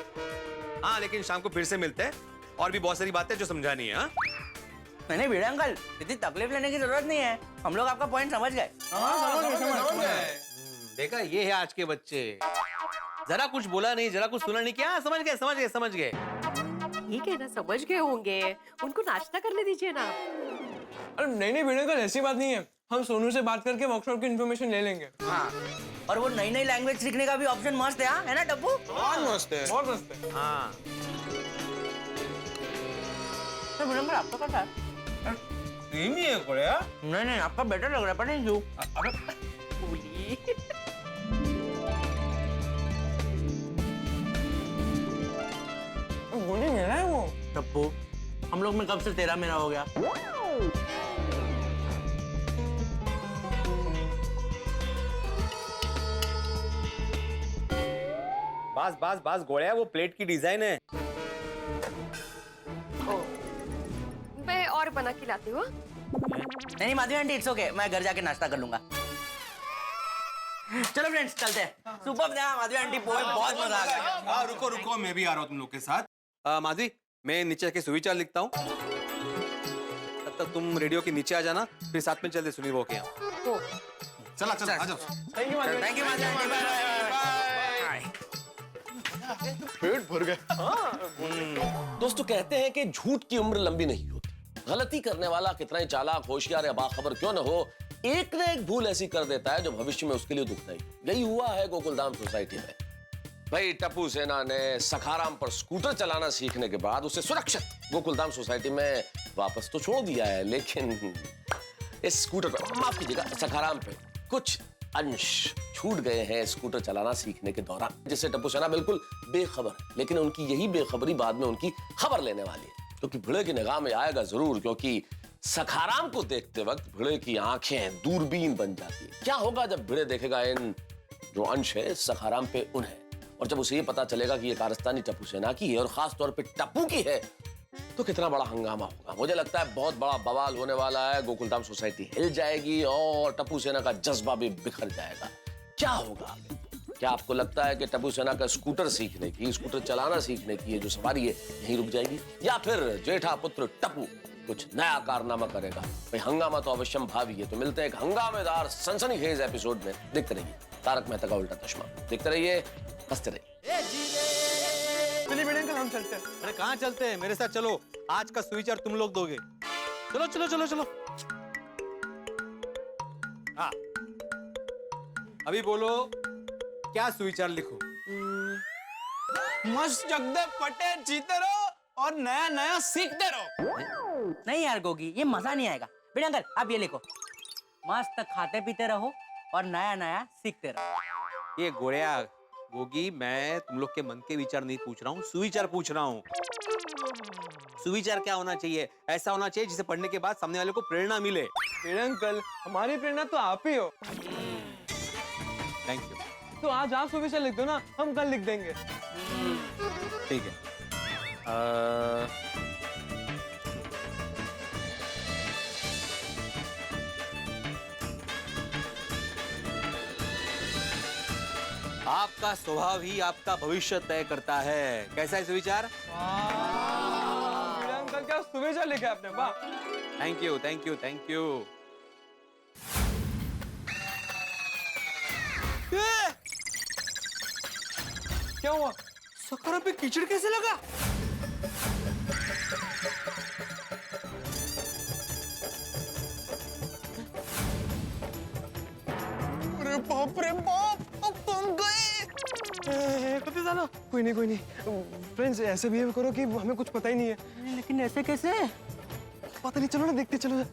हाँ लेकिन शाम को फिर से मिलते हैं और भी बहुत सारी बातें जो समझानी है। हाँ नहीं भिड़े अंकल, इतनी तकलीफ लेने की जरूरत नहीं है, हम लोग आपका पॉइंट समझ गए। समझ गए। देखा, ये है आज के बच्चे, जरा कुछ बोला नहीं, जरा कुछ सुना नहीं, क्या समझ गए समझ गए समझ गए। ठीक है ना, समझ गए होंगे, उनको नाश्ता करने दीजिए ना। अरे नहीं भिड़े अंकल, ऐसी बात नहीं है, हम सोनू से बात करके वर्कशॉप की इन्फॉर्मेशन ले लेंगे। हाँ, और वो नई नई लैंग्वेज सीखने का भी ऑप्शन मस्त है, है ना टप्पू? बहुत मस्त है, बहुत मस्त है। हाँ तो भिड़े अंकल आपका कैसा है? सेम ही है कोड़िया। नहीं आपका बेटर लग रहा है, पता नहीं क्यों। गोली मेरा है वो। टप्पू, हम लोग में कब से तेरा मेरा हो गया? बस बस बस गोड़िया, वो प्लेट की डिजाइन है। मैं और बना के लाती हूँ। नहीं माधवी आंटी, इट्स ओके, मैं घर जाके नाश्ता कर लूंगा। चलो फ्रेंड्स चलते हैं। सुपर था माधवी आंटी, पोहे बहुत मजा आ गया। हाँ रुको रुको, मैं भी आ रहा हूँ तुम लोग के साथ। माधवी, मैं नीचे के सुविचार लिखता हूँ, तब तक तुम रेडियो के नीचे आ जाना, फिर साथ में चलते सुनी वो के यहाँ। चला चला आ जाओ। Thank you Madhavi. Thank you Madhavi aunty, bye bye. पेट भर गया। दोस्तों, कहते हैं कि झूठ की उम्र लंबी नहीं होती। गलती करने वाला कितना ही चालाक, होशियार या बाखबर क्यों न हो, एक न एक भूल ऐसी कर देता है जो भविष्य में उसके लिए दुखदायी। यही हुआ है गोकुलधाम सोसाइटी में। भाई टप्पू सेना ने सखाराम पर स्कूटर चलाना सीखने के बाद उसे सुरक्षित गोकुलधाम सोसाइटी में वापस तो छोड़ दिया है, लेकिन इस स्कूटर पर, माफ कीजिएगा, सखाराम पे कुछ अंश छूट गए हैं स्कूटर चलाना सीखने के दौरान, जिससे टप्पू सेना बिल्कुल बेखबर है। लेकिन उनकी यही बेखबरी बाद में उनकी खबर लेने वाली है, क्योंकि भिड़े की निगाह में आएगा जरूर, क्योंकि सखाराम को देखते वक्त भिड़े की आंखें दूरबीन बन जाती है। क्या होगा जब भिड़े देखेगा इन जो अंश है सखाराम पे उन्हें, और जब उसे ये पता चलेगा कि ये कारस्तानी टप्पू सेना की है और खास तौर पे टप्पू की है, तो कितना बड़ा हंगामा होगा। मुझे लगता है बहुत बड़ा बवाल होने वाला है, गोकुलधाम सोसाइटी हिल जाएगी और टप्पू सेना का जज्बा भी बिखर जाएगा। क्या होगा? क्या आपको लगता है कि टप्पू सेना का स्कूटर सीखने की, स्कूटर चलाना सीखने की ये जो सवारी है यहीं रुक जाएगी, या फिर जेठा पुत्र टप्पू कुछ नया कारनामा करेगा? भाई हंगामा तो अवश्यम भावी है। तो मिलते हैं एक हंगामेदार सनसनीखेज एपिसोड में। देखते रहिए तारक मेहता का उल्टा चश्मा, देखते रहिए, हंसते रहिए। चलिए भिड़े अंकल, हम चलते हैं। अरे कहाँ चलते हैं, मेरे साथ चलो, आज का सुविचार तुम लोग दोगे। चलो चलो चलो चलो। हाँ अभी बोलो, क्या सुविचार लिखूं? मस्त जगदे पटे जीते रहो और नया नया सीखते रहो। नहीं यार गोगी, ये मजा नहीं आएगा। भिड़े अंकल आप ये लिखो, मस्त खाते पीते रहो और नया नया सीखते रहो। ये गोड़िया गोगी, मैं तुम लोग के मन के विचार नहीं पूछ रहा हूँ, सुविचार पूछ रहा हूँ। सुविचार क्या होना चाहिए? ऐसा होना चाहिए जिसे पढ़ने के बाद सामने वाले को प्रेरणा मिले। भिड़े अंकल, हमारी प्रेरणा तो आप ही हो। Thank you. तो आज आप सुविचार लिख दो ना, हम कल लिख देंगे। ठीक है। आपका स्वभाव ही आपका भविष्य तय करता है। कैसा है सुविचार? भिड़े अंकल, क्या सुविचार लिखा है आपने? वाह, thank you thank you thank you. क्या हुआ? सखाराम पे कीचड़ कैसे लगा? अरे बाप रे बाप, अब तुम गए। कोई नहीं। फ्रेंड्स, ऐसे बिहेव करो कि हमें कुछ पता ही नहीं है। लेकिन ऐसे कैसे? पता नहीं, चलो ना देखते, चलो।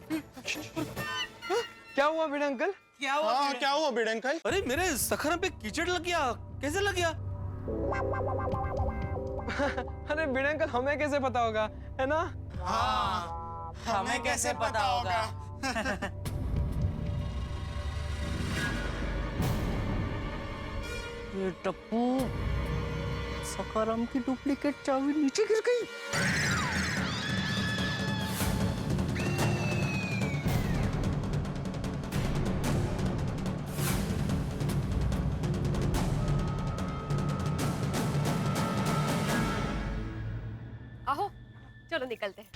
क्या हुआ भिड़े अंकल? क्या हुआ? हाँ क्या हुआ भिड़े अंकल? अरे मेरे सखाराम पे कीचड़ लग गया, कैसे लग गया? अरे भिड़े अंकल, हमें कैसे पता होगा, है ना? हाँ हमें कैसे पता होगा? ये टप्पू, सखाराम की डुप्लीकेट चाबी नीचे गिर गई। चलो निकलते हैं।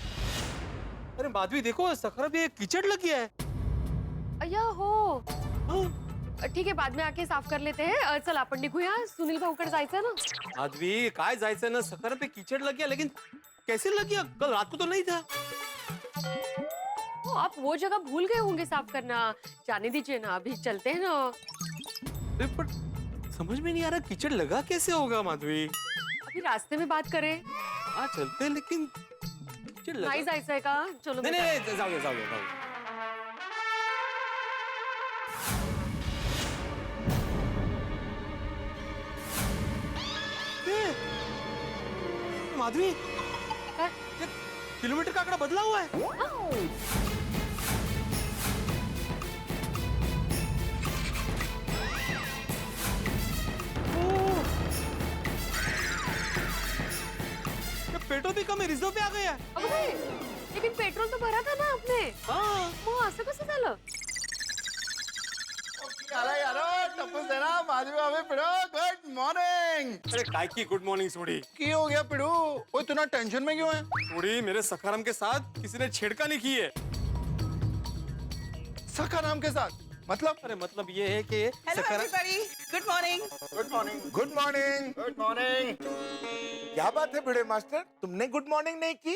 अरे माधवी देखो सखरम पे कीचड़ लग गया है। अय्या हो, ठीक आहे बाद में आके साफ कर लेते हैं। चल आपण निघूया, सुनील भाऊकडे जायचं ना। माधवी काय जायचं ना, सखरम पे कीचड़ लग गया, लेकिन कैसे लग गया? कल रात को तो नहीं था। आप वो जगह भूल गए होंगे साफ करना। जाने दीजिए ना, अभी चलते हैं ना। अरे पर समझ में नहीं आ रहा कीचड़ लगा कैसे होगा माधवी। अभी रास्ते में बात करें। हाँ चलते हैं, लेकिन कीचड़ लगा। नाही जायचंय का? चलो नहीं बेटा। नहीं जाओ जाओ जाओ। माधवी काय? ये किलोमीटर का आंकड़ा बदला हुआ है। पेट्रोल भी कम है, रिजर्व पे आ गया है। अगं बाई, लेकिन पेट्रोल तो भरा था ना आपने। हाँ मग असं कसं झालं? टप्पू सेना माधवी भाभी पिड़ो गुड मॉर्निंग। अरे काय की गुड मॉर्निंग सोडी। की हो गया पिड़ो? ओए तू ना टेंशन में क्यों है? सोडी मेरे सखाराम के साथ किसी ने छेड़खानी की है। सखाराम के साथ मतलब? अरे मतलब ये है कि good morning. Good morning. Good morning. Good morning. क्या बात है भिड़े मास्टर, तुमने गुड मॉर्निंग नहीं की?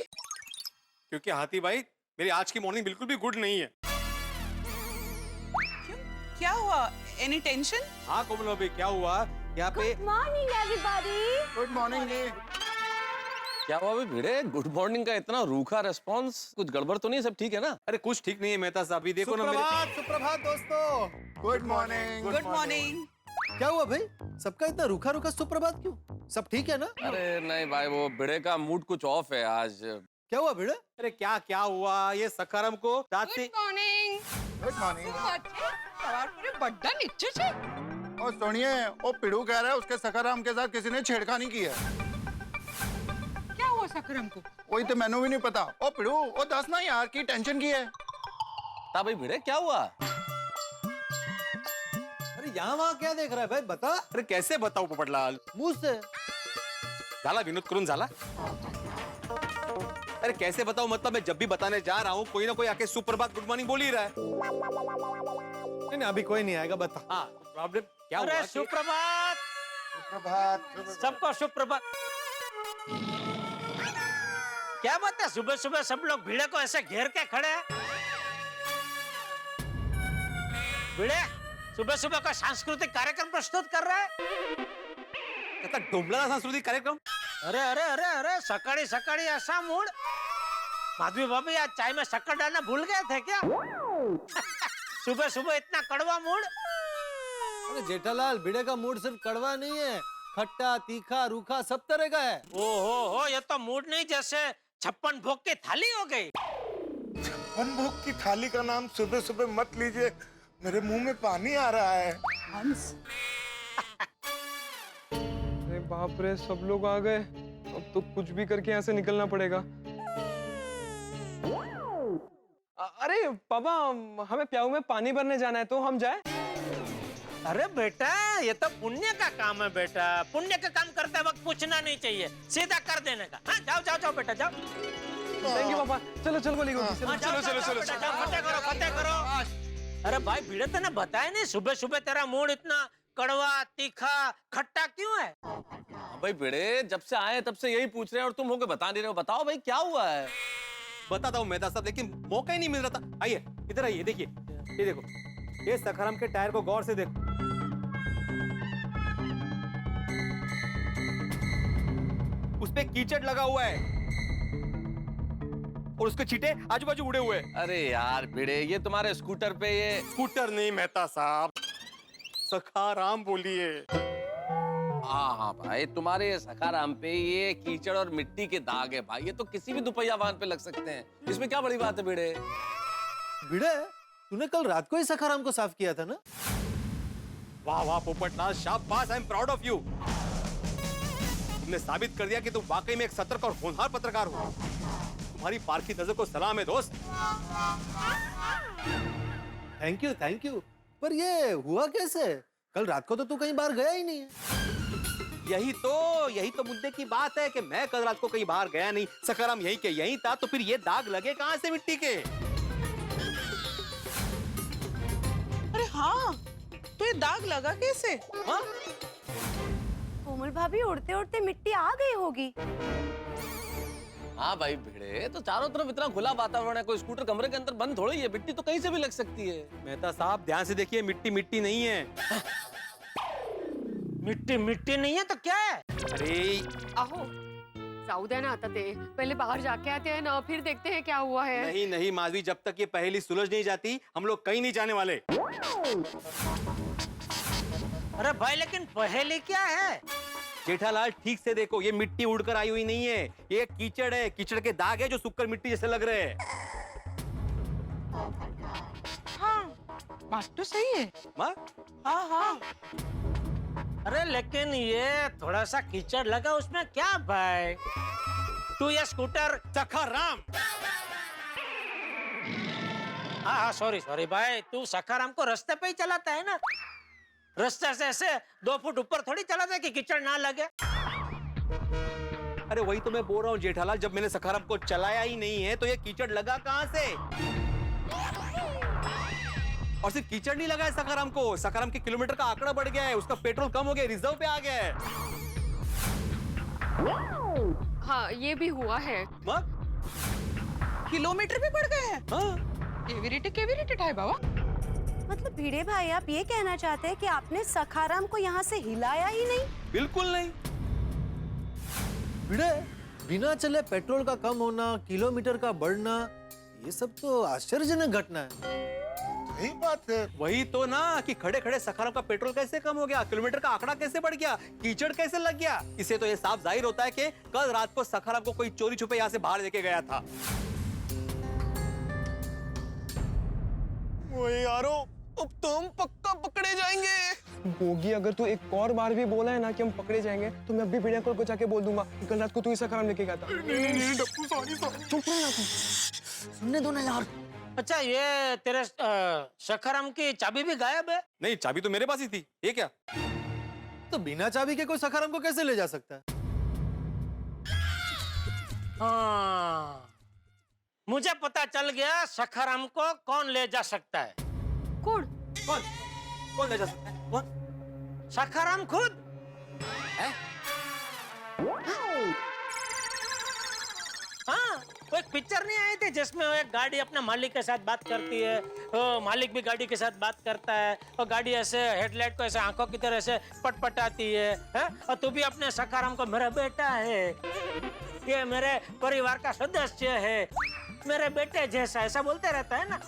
क्योंकि हाथी भाई मेरी आज की मॉर्निंग बिल्कुल भी गुड नहीं है। क्या हुआ? Any tension? हाँ कोमल भाभी क्या हुआ यहाँ पे? Good morning everybody. Good morning. क्या हुआ भाई भिड़े? गुड मॉर्निंग का इतना रूखा रेस्पॉन्स, कुछ गड़बड़ तो नहीं? सब ठीक है ना? अरे कुछ ठीक नहीं है मेहता साहब, ये देखो ना मेरे। सुप्रभात दोस्तों। Good morning. Good morning. क्या हुआ भाई, सबका इतना रूखा रूखा सुप्रभात क्यों? सब ठीक है ना? अरे नहीं भाई, वो भिड़े का मूड कुछ ऑफ है आज। क्या हुआ भिड़े? अरे क्या क्या हुआ? ये सखाराम को दांत से मॉर्निंग। Good morning. सवार पूरे बड्डा नीचे से। और सुनिए, वो पिड़ू कह रहा है उसके सखाराम के साथ किसी ने छेड़खानी की है। क्या हुआ सकरम को? वही तो मैंने भी नहीं पता। ओ पिड़ू, वो दस ना यार, की टेंशन की है। ता भाई भिड़े क्या हुआ? अरे यहाँ वहाँ क्या देख रहा है भाई, बता। अरे कैसे बताओ पोपटलाल? मुंह से। झाला विनोद करून झाला। अरे कैसे बताओ, मतलब मैं जब भी बताने जा रहा हूँ कोई ना कोई आके सुप्रभात गुड मॉर्निंग बोल ही रहा है। नहीं अभी कोई नहीं आएगा, बता। हाँ प्रॉब्लम क्या हुआ? सुप्रभात। सुप्रभात। सबको सुप्रभात। क्या बात है, सुबह सुबह सब लोग भिड़े को ऐसे घेर के खड़े हैं? भिड़े सुबह सुबह का सांस्कृतिक कार्यक्रम प्रस्तुत कर रहा है? डोंबला सांस्कृतिक कार्यक्रम? अरे अरे अरे अरे, सकाळी सकाळी ऐसा मूड। माधवी भाभी आज चाय में शक्कर डालना भूल गए थे क्या? सुबह सुबह इतना कड़वा मूड? अरे जेठालाल, भिड़े का मूड सिर्फ कड़वा नहीं है, खट्टा तीखा रूखा सब तरह का है। ओहो, ये तो मूड नहीं, जैसे 56 भोग की थाली हो गई। वन भोग की थाली का नाम सुबह सुबह मत लीजिए, मेरे मुंह में पानी आ रहा है। अरे बाप रे, सब लोग आ गए। अब तो कुछ भी करके यहाँ से निकलना पड़ेगा। अरे पापा, हमें प्याऊ में पानी भरने जाना है, तो हम जाए? अरे बेटा, ये तो पुण्य का काम है बेटा। पुण्य का काम करते वक्त पूछना नहीं चाहिए, सीधा कर देने का। हाँ, जाओ जाओ जाओ बेटा, जाओ। थैंक यू पापा। चलो चलो बोली गोगी, हाँ, चलो जाओ, जाओ, बेटा, जाओ, फतेह करो, फतेह करो। अरे भाई भिड़े, तूने बताया नहीं सुबह सुबह तेरा मूड इतना कड़वा तीखा खट्टा क्यों है? भाई भिड़े, जब से आए तब से यही पूछ रहे हैं और तुम होके बता नहीं रहे हो। बताओ भाई क्या हुआ है? बताता हूँ मेहता साहब, लेकिन मौका ही नहीं मिल रहा था। आइए इधर आइए, देखिए ये देखो, ये सखाराम के टायर को गौर से देखो। उस पे कीचड़ लगा हुआ है और उसके छींटे आजू बाजू उड़े हुए हैं। अरे यार भिड़े, ये तुम्हारे स्कूटर पे ये। स्कूटर नहीं मेहता साहब, सखाराम बोलिए। हाँ भाई, तुम्हारे सखाराम पे ये कीचड़ और मिट्टी के दाग है भाई। ये तो किसी भी दुपहिया वाहन पे लग सकते हैं, इसमें क्या बड़ी बात है भिड़े? भिड़े, तूने कल रात को ही सखाराम को साफ किया था ना? वाह वाह पोपटलाल, शाबाश, I am proud of you. तुमने साबित कर दिया कि तुम वाकई में एक सतर्क और होनहार पत्रकार हो। तुम्हारी पारखी नजर को सलाम है दोस्त। Thank you. पर ये हुआ कैसे? कल रात को तो तू कहीं बाहर गया ही नहीं है। यही तो मुद्दे की बात है कि मैं कल रात को कहीं बाहर गया नहीं, सखाराम यहीं के यहीं था, तो फिर ये दाग लगे कहां से मिट्टी के? अरे हाँ, तो ये दाग लगा कैसे? हाँ? कोमल भाभी उड़ते उड़ते मिट्टी आ गई होगी। हाँ भाई भिड़े, तो चारों तरफ इतना खुला वातावरण है, कोई स्कूटर कमरे के अंदर बंद थोड़ी है, मिट्टी तो कहीं से भी लग सकती है। मेहता साहब ध्यान से देखिए, मिट्टी मिट्टी नहीं है। मिट्टी मिट्टी नहीं है तो क्या है? अरे आहो जाऊ द्या ना आता ते, पहले बाहर जाके आते हैं ना, फिर देखते हैं क्या हुआ है। नहीं नहीं माधवी, जब तक ये पहेली सुलझ नहीं जाती हम लोग कहीं नहीं जाने वाले। अरे भाई लेकिन पहेली क्या है? जेठालाल ठीक से देखो, ये मिट्टी उड़कर आई हुई नहीं है, ये कीचड़ है, कीचड़ के दाग है जो सूखकर मिट्टी जैसे लग रहे हैं। हाँ, बात तो सही है। माँ? हाँ हाँ। अरे लेकिन ये थोड़ा सा कीचड़ लगा उसमें क्या भाई? तू ये स्कूटर सखाराम। हाँ सॉरी सॉरी भाई, तू सखाराम को रास्ते पे ही चलाता है ना, रास्ते से ऐसे 2 फुट ऊपर थोड़ी चलाता है कि कीचड़ ना लगे। अरे वही तो मैं बोल रहा हूँ जेठालाल, जब मैंने सखाराम को चलाया ही नहीं है तो ये कीचड़ लगा कहाँ से? और सिर्फ कीचड़ नहीं लगा है सखाराम को, सखाराम के किलोमीटर का आंकड़ा बढ़ गया है, उसका पेट्रोल कम हो गया, रिजर्व पे आ गया है। हाँ ये भी हुआ है। माँ? किलोमीटर भी बढ़ गए हैं। हाँ? केवी है बाबा। मतलब भिड़े भाई आप ये कहना चाहते हैं कि आपने सखाराम को यहाँ से हिलाया ही नहीं? बिल्कुल नहीं। भिड़े, बिना चले पेट्रोल का कम होना, किलोमीटर का बढ़ना, ये सब तो आश्चर्यजनक घटना है। सही बात है। वही तो ना कि खड़े खड़े सखाराम का पेट्रोल कैसे कम हो गया, किलोमीटर का आंकड़ा कैसे बढ़ गया, कीचड़ कैसे लग गया। इससे तो ये साफ जाहिर होता है कि कल रात को सखाराम को कोई चोरी छुपे यहाँ से बाहर लेके गया था। वही यारो, अब तो हम पक्का पकड़े जाएंगे। गोगी, अगर तू एक और बार भी बोला है ना कि हम पकड़े जाएंगे, तो मैं अभी भिड़े को जाके बोल दूंगा कि कल रात को तू ही सखाराम लेके गया था। नहीं डप्पू, सॉरी सॉरी। चुप रहना तू। सुनने दो ना यार। अच्छा ये तेरे सखाराम की चाबी भी गायब है? नहीं, चाबी तो मेरे पास ही थी। ये क्या? तो बिना चाबी के कोई सखाराम को कैसे ले जा सकता है? हाँ, मुझे पता चल गया सखाराम को कौन ले जा सकता है। कौन? कौन? कौन ले जा सकता है? कौन? सखाराम खुद। हाँ, वो एक पिक्चर नहीं आई थी जिसमें वो एक गाड़ी अपने मालिक के साथ बात करती है, वो मालिक भी गाड़ी के साथ बात करता है, और गाड़ी ऐसे हेडलाइट को ऐसे आंखों की तरह से पटपटाती है, और तू भी अपने सखाराम को मेरा बेटा है, ये मेरे परिवार का सदस्य है, मेरे बेटे जैसा, ऐसा बोलते रहता है ना।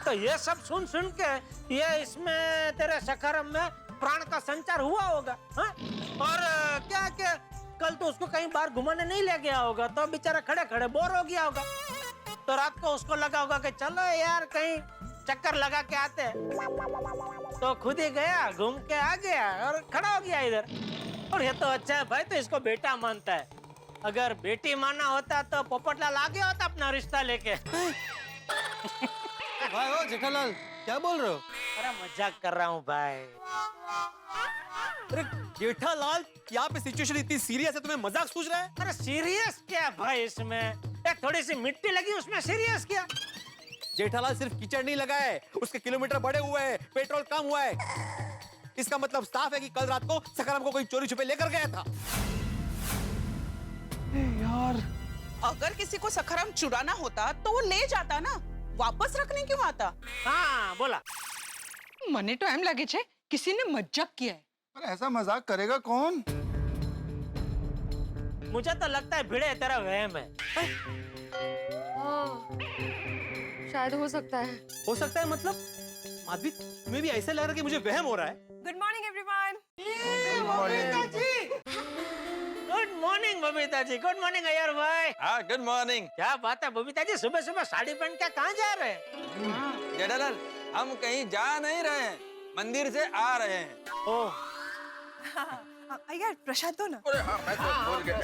तो ये सब सुन सुन के ये इसमें तेरे सखाराम में प्राण का संचार हुआ होगा। हाँ? और क्या क्या कल तो उसको कहीं बाहर घुमाने नहीं ले गया होगा, तो बेचारा खड़े खड़े बोर हो गया होगा, तो रात को उसको लगा होगा कि चलो यार कहीं चक्कर लगा के आते हैं, तो खुद ही गया, घूम के आ गया और खड़ा हो गया इधर। और ये तो अच्छा है भाई, तो इसको बेटा मानता है। अगर बेटी माना होता तो पोपटलाल आ गया होता अपना रिश्ता लेके। भाई ओ जेठालाल, क्या बोल रहे हो? अरे मजाक कर रहा हूँ भाई। अरे जेठालाल, यहाँ पे सिचुएशन इतनी सीरियस है, तुम्हें मजाक सूझ रहा है? अरे सीरियस क्या भाई इसमें? एक थोड़ी सी मिट्टी लगी उसमें सीरियस क्या? जेठालाल सिर्फ कीचड़ नहीं लगा है, उसके किलोमीटर बढ़े हुए हैं, पेट्रोल कम हुआ है। इसका मतलब साफ है कि कल रात को सखाराम को कोई चोरी छुपे लेकर गया था। यार, अगर किसी को सखाराम चुराना होता तो वो ले जाता ना, वापस रखने क्यों आता? हाँ बोला। मने तो एम लगे छे किसी ने मजाक किया है। पर ऐसा मजाक करेगा कौन? मुझे तो लगता है भिड़े तेरा वहम है। हाँ, शायद हो सकता है। हो सकता है मतलब? माधवी, तुम्हें भी ऐसा लग रहा है कि मुझे वहम हो रहा है? Good morning everyone. Good morning Babita ji. Good morning Iyer भाई। हाँ गुड मॉर्निंग। क्या बात है बबीता जी, सुबह सुबह साड़ी पहन के कहाँ जा रहे हैं? जेठालाल, हम कहीं जा नहीं रहे हैं, मंदिर से आ रहे हैं। ओह, यार प्रसाद दो ना। अरे हाँ, मैं तो भूल गया।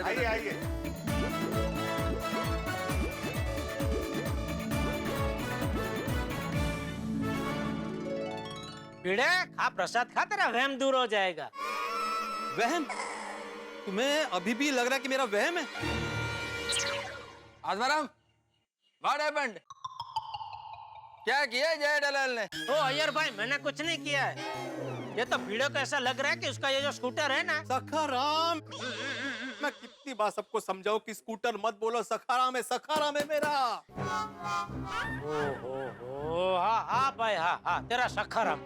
आइए आइए। भिड़े खा प्रसाद खा, तेरा वहम दूर हो जाएगा। वहम? तुम्हें अभी भी लग रहा है कि मेरा वहम है? Atmaram, what happened? क्या किया जेठालाल ने? ओ अय्यर भाई, मैंने कुछ नहीं किया है। ये तो भिड़े को ऐसा लग रहा है कि उसका ये जो स्कूटर है ना। सखाराम, मैं कितनी बार सबको समझाऊं कि स्कूटर मत बोलो, सखाराम है मेरा। ओ हाँ भाई, हाँ तेरा सखाराम।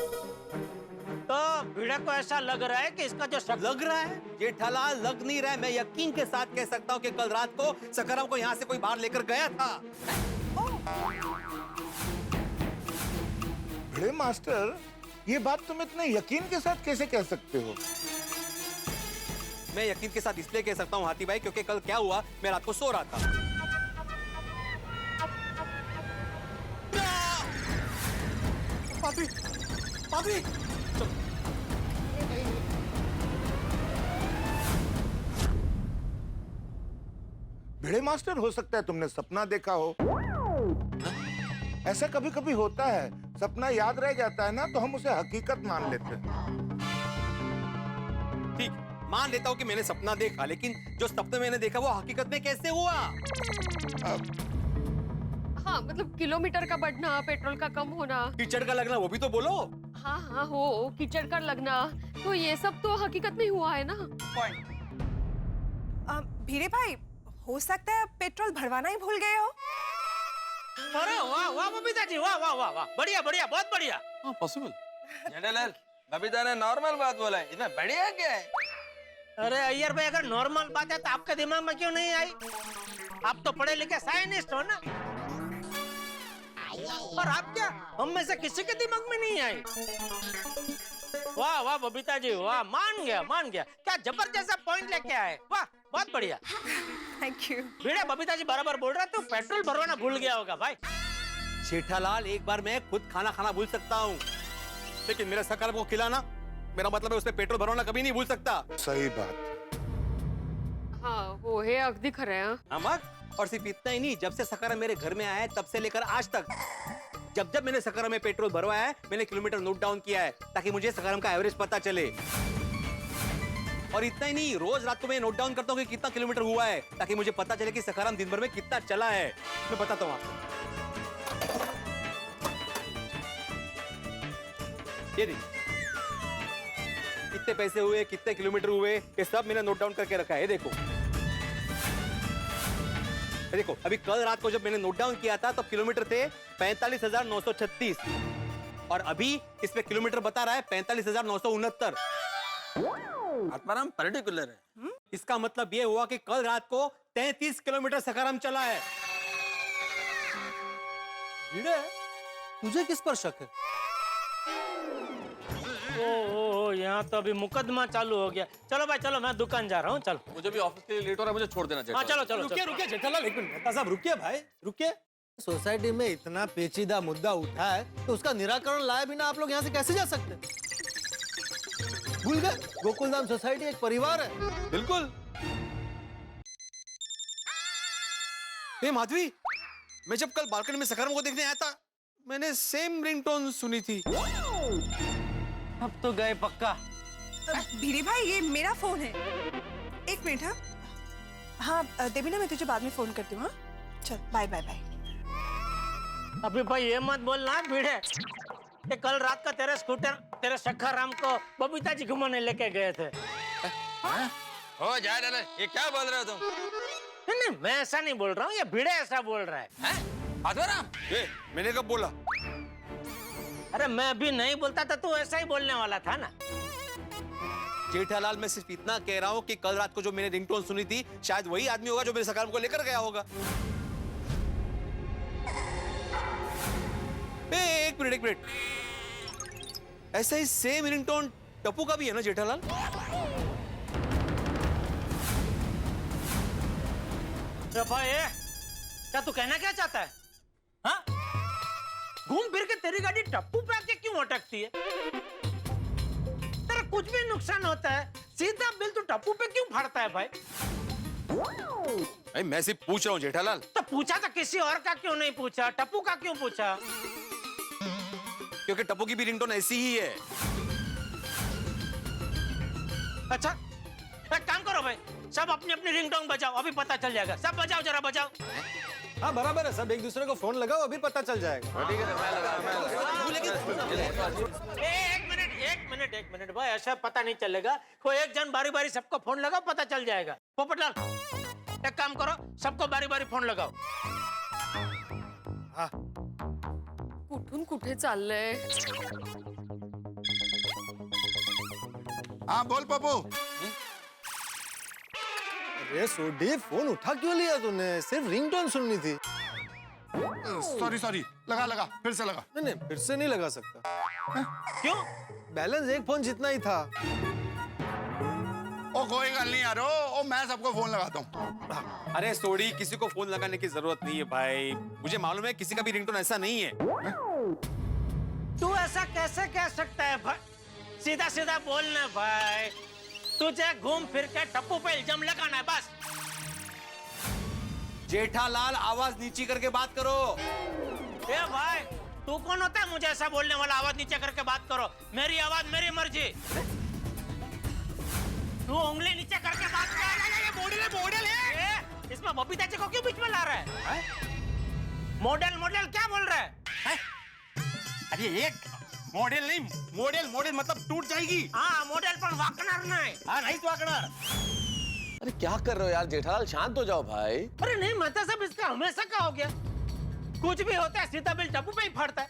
तो भिड़े को ऐसा लग रहा है कि इसका जो लग रहा है? जेठालाल, लग नहीं रहा है। मैं यकीन के साथ कह सकता हूँ कि कल रात को सखाराम को यहाँ से कोई बाहर लेकर गया था। भिड़े मास्टर, ये बात तुम इतने यकीन के साथ कैसे कह सकते हो? मैं यकीन के साथ इसलिए कह सकता हूँ हाथी भाई, क्योंकि कल क्या हुआ, मैं रात को सो रहा था। पापी, पापी, भिड़े मास्टर, हो सकता है तुमने सपना देखा हो। ऐसा कभी कभी होता है, सपना याद रह जाता है ना, तो हम उसे हकीकत मान लेते हैं। ठीक, मान लेता हूँ कि मैंने सपना देखा, लेकिन जो सपने मैंने देखा वो हकीकत में कैसे हुआ? हाँ, मतलब किलोमीटर का बढ़ना, पेट्रोल का कम होना, कीचड़ का लगना, वो भी तो बोलो। हाँ हो, कीचड़ का लगना, तो ये सब तो हकीकत में हुआ है ना। भीड़े भाई, हो सकता है पेट्रोल भरवाना ही भूल गए हो। अरे वाह वाह बबीता जी, वाह वाह वाह वाह, बढ़िया बढ़िया, बहुत बढ़िया। हाँ, पॉसिबल। जेठालाल, बबीता ने नॉर्मल बात बोला है, इसमें बढ़िया क्या है? अरे अय्यर भाई, अगर नॉर्मल बात है तो आपके दिमाग में क्यों नहीं आई? आप तो पढ़े लिखे साइंटिस्ट हो ना। और आप क्या, हम में से किसी के दिमाग में नहीं आई? वाह वाह बबीता जी, वाह, मान गया। क्या जबरदस्त पॉइंट लेके आए, वाह, बहुत बढ़िया। Thank you. भिड़े, बबीता जी बराबर बोल रहा है, तू पेट्रोल भरवाना भूल गया होगा भाई। जेठालाल, एक बार मैं खुद खाना भूल सकता हूँ, लेकिन मेरे सखाराम को खिलाना, मेरा मतलब है उसमें पेट्रोल भरवाना कभी नहीं भूल सकता। सही बात। हाँ, वो है, अगदी खरं है। हाँ मग, और सिर्फ इतना ही नहीं, जब से सखाराम मेरे घर में आया है तब से लेकर आज तक, जब मैंने सखाराम में पेट्रोल भरवाया है, मैंने किलोमीटर नोट डाउन किया है ताकि मुझे सखाराम का एवरेज पता चले। और इतना ही नहीं, रोज रात को मैं नोट डाउन करता हूँ कि कितना किलोमीटर हुआ है, ताकि मुझे पता चले कि सखाराम दिन भर में कितना चला है। मैं बताता हूँ आपको, ये देखिए, कितने पैसे हुए, कितने किलोमीटर हुए, ये सब मैंने नोट डाउन करके रखा है। देखो देखो, अभी कल रात को जब मैंने नोट डाउन किया था तो किलोमीटर थे 45,936, और अभी इसमें किलोमीटर बता रहा है 45,969। आत्माराम पर्टिकुलर है। इसका मतलब ये हुआ कि कल रात को 33 किलोमीटर सखाराम चला है। भिड़े, तुझे किस पर शक है? ओ यहाँ तो अभी मुकदमा चालू हो गया। चलो भाई चलो, मैं दुकान जा रहा हूँ, चलो। मुझे भी ऑफिस के लिए लेट हो रहा है, मुझे छोड़ देना हाँ जेठालाल। चलो चलो। रुकिए जेठालाल, एक मिनट, मेहता साहब रुकिए भाई, रुकिए। सोसाइटी में इतना पेचीदा मुद्दा उठा है तो उसका निराकरण लाए बिना आप लोग यहाँ से कैसे जा सकते? भूल गए, गोकुलधाम सोसाइटी एक परिवार है। बिल्कुल। माधवी, मैं जब कल बालकनी में सखाराम को देखने आया था, मैंने सेम रिंगटोन सुनी थी। अब तो गए पक्का। भीड़े भाई, ये मेरा फोन है। एक मिनट। हाँ देवीना, मैं तुझे बाद में फोन करती हूँ। चल, बाय बाय बाय। अभी भाई ये मत बोलना भिड़े कि कल रात का तेरे स्कूटर तेरे सखाराम को बबीता जी घुमाने लेके गए थे। हो जेठालाल, ये क्या बोल रहे हो तुम? नहीं, मैं ऐसा नहीं बोल रहा हूँ, ये भिड़े ऐसा बोल रहा है। आत्माराम, मैंने कब बोला? अरे मैं भी नहीं बोलता था, तू ऐसा ही बोलने वाला था ना। जेठालाल, मैं सिर्फ इतना कह रहा हूँ कि कल रात को जो मैंने रिंगटोन सुनी थी, शायद वही आदमी होगा जो मेरे सखाराम को लेकर गया होगा। एक मिनट, ऐसा ही सेम रिंगटोन टप्पू का भी है ना जेठालाल? क्या तू कहना क्या चाहता है? हाँ? घूम फिर के तेरी गाड़ी टप्पू पे आके क्यों अटकती है? तेरा कुछ भी नुकसान होता है, सीधा बिल तू टप्पू पे क्यों फाड़ता है भाई? मैं सिर्फ पूछ रहा हूँ जेठालाल। तो पूछा तो किसी और का क्यों नहीं पूछा? टप्पू का क्यों पूछा? क्योंकि टप्पू की भी रिंगटोन ऐसी ही है। अच्छा, एक काम करो भाई, सब अपनी अपनी रिंगटोन बजाओ, अभी पता चल जाएगा। सब बजाओ, जरा बजाओ। हाँ बराबर है, सब एक दूसरे को फोन लगाओ, अभी पता चल जाएगा। ठीक है, मैं लगा एक मिनट भाई, ऐसा पता नहीं चलेगा। कोई एक जन बारी बारी सबको फोन लगाओ, पता चल जाएगा। पोपटलाल, एक काम करो, सबको बारी बारी फोन लगाओ। कुठून कुठे चाललंय? हाँ बोल पप्पू। अरे सोडी, फोन उठा क्यों लिया तूने? सिर्फ रिंगटोन सुननी थी। सॉरी लगा फिर से लगा। नहीं फिर से नहीं लगा सकता। क्यों? बैलेंस एक फोन जितना ही था। ओ कोई गल नहीं यार, ओ मैं सबको फोन लगाता हूँ। अरे सोडी, किसी को फोन लगाने की जरूरत नहीं है भाई। मुझे मालूम है किसी का भी रिंगटोन ऐसा नहीं है। तू ऐसा कैसे कह सकता है भाई? सीधा सीधा बोलना भाई। तुझे घूम फिर के टप्पू पे इल्जाम लगाना है बस। जेठालाल, आवाज नीची करके बात करो। ए भाई, तू कौन होता है मुझे ऐसा बोलने वाला? आवाज नीचे करके बात करो। मेरी आवाज मेरी मर्जी। तू उंगली नीचे करके बात कर। मॉडल है। इसमें बबीता जी को क्यों बीच में ला रहा है? मॉडल क्या बोल रहा है? अरे एक मॉडल नहीं, मॉडल मतलब टूट जाएगी। हाँ मॉडल पर वाकणार नहीं। हाँ नहीं तो वाकणार। अरे क्या कर रहे हो यार जेठालाल, शांत हो जाओ भाई। अरे नहीं, मतलब सब इसका हमेशा का हो गया। कुछ भी होता है सीधा बिल टप्पू पे ही फटता है।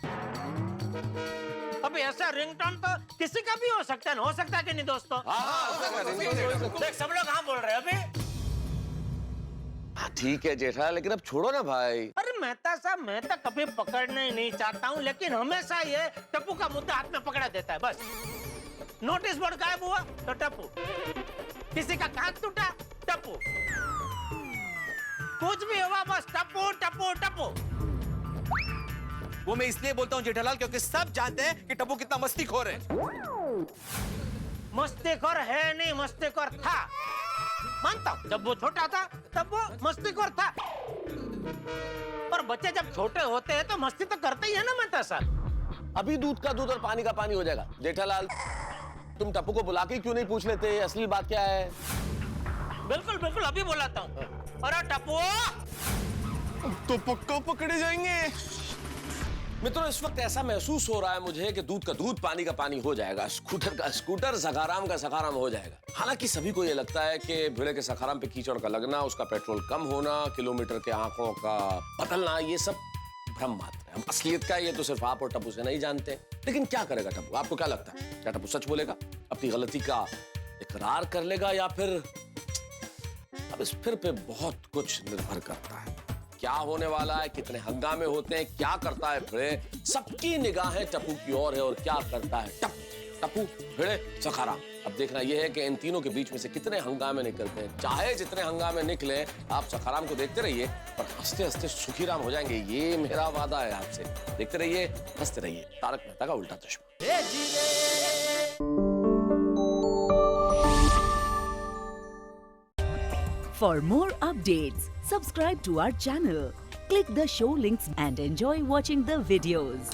अभी ऐसा रिंगटोन तो किसी का भी हो सकता है, हो सकता है कि नहीं दोस्तों? देख सब लोग हाँ बोल रहे हैं अभी। ठीक है जेठालाल, लेकिन अब छोड़ो ना भाई। अरे मेहता साहब, मैं तो कभी पकड़ना ही नहीं चाहता हूँ, लेकिन हमेशा ये टप्पू का मुद्दा हाथ में पकड़ा देता है बस। नोटिस बोर्ड गायब हुआ तो टप्पू, किसी का कांच टूटा टप्पू, कुछ भी हुआ बस टप्पू टप्पू टप्पू। वो मैं इसलिए बोलता हूँ जेठालाल, क्योंकि सब जानते हैं कि टप्पू कितना मस्तीखोर है। मस्तीखोर है नहीं, मस्तीखोर था। मानता हूँ, जब वो छोटा था तब वो मस्तीखोर था। पर बच्चे जब छोटे होते हैं तो मस्ती तो करते ही है ना मेहता साहब। अभी दूध का दूध और पानी का पानी हो जाएगा। जेठालाल, तुम टप्पू को बुला के क्यों नहीं पूछ लेते असली बात क्या है? बिल्कुल अभी बुलाता हूँ। अरे टप्पू, तो पक्का पकड़े जाएंगे। मित्रों, इस वक्त ऐसा महसूस हो रहा है मुझे कि दूध का दूध पानी का पानी हो जाएगा, स्कूटर का स्कूटर, सखाराम का सखाराम हो जाएगा। हालांकि सभी को ये लगता है कि भिड़े के सखाराम पे कीचड़ का लगना, उसका पेट्रोल कम होना, किलोमीटर के आंकड़ों का बदलना, ये सब भ्रम मात्र है। असलियत का ये तो सिर्फ आप और टप्पू से नहीं जानते। लेकिन क्या करेगा टप्पू? आपको क्या लगता है? क्या टप्पू सच बोलेगा, अपनी गलती का इकरार कर लेगा, या फिर अब इस फिर पे बहुत कुछ निर्भर करता है। क्या होने वाला है, कितने हंगामे होते हैं, क्या करता है भिड़े, सबकी निगाहें टप्पू की ओर है। और क्या करता है टप्पू, भिड़े, सखाराम। अब देखना यह है कि इन तीनों के बीच में से कितने हंगामे निकलते हैं। चाहे जितने हंगामे निकले, आप सखाराम को देखते रहिए, पर हंसते हंसते सुखीराम हो जाएंगे, ये मेरा वादा है आपसे। देखते रहिए, हंसते रहिए। तारक मेहता का उल्टा चश्मा। For more updates, subscribe to our channel, click the show links and enjoy watching the videos.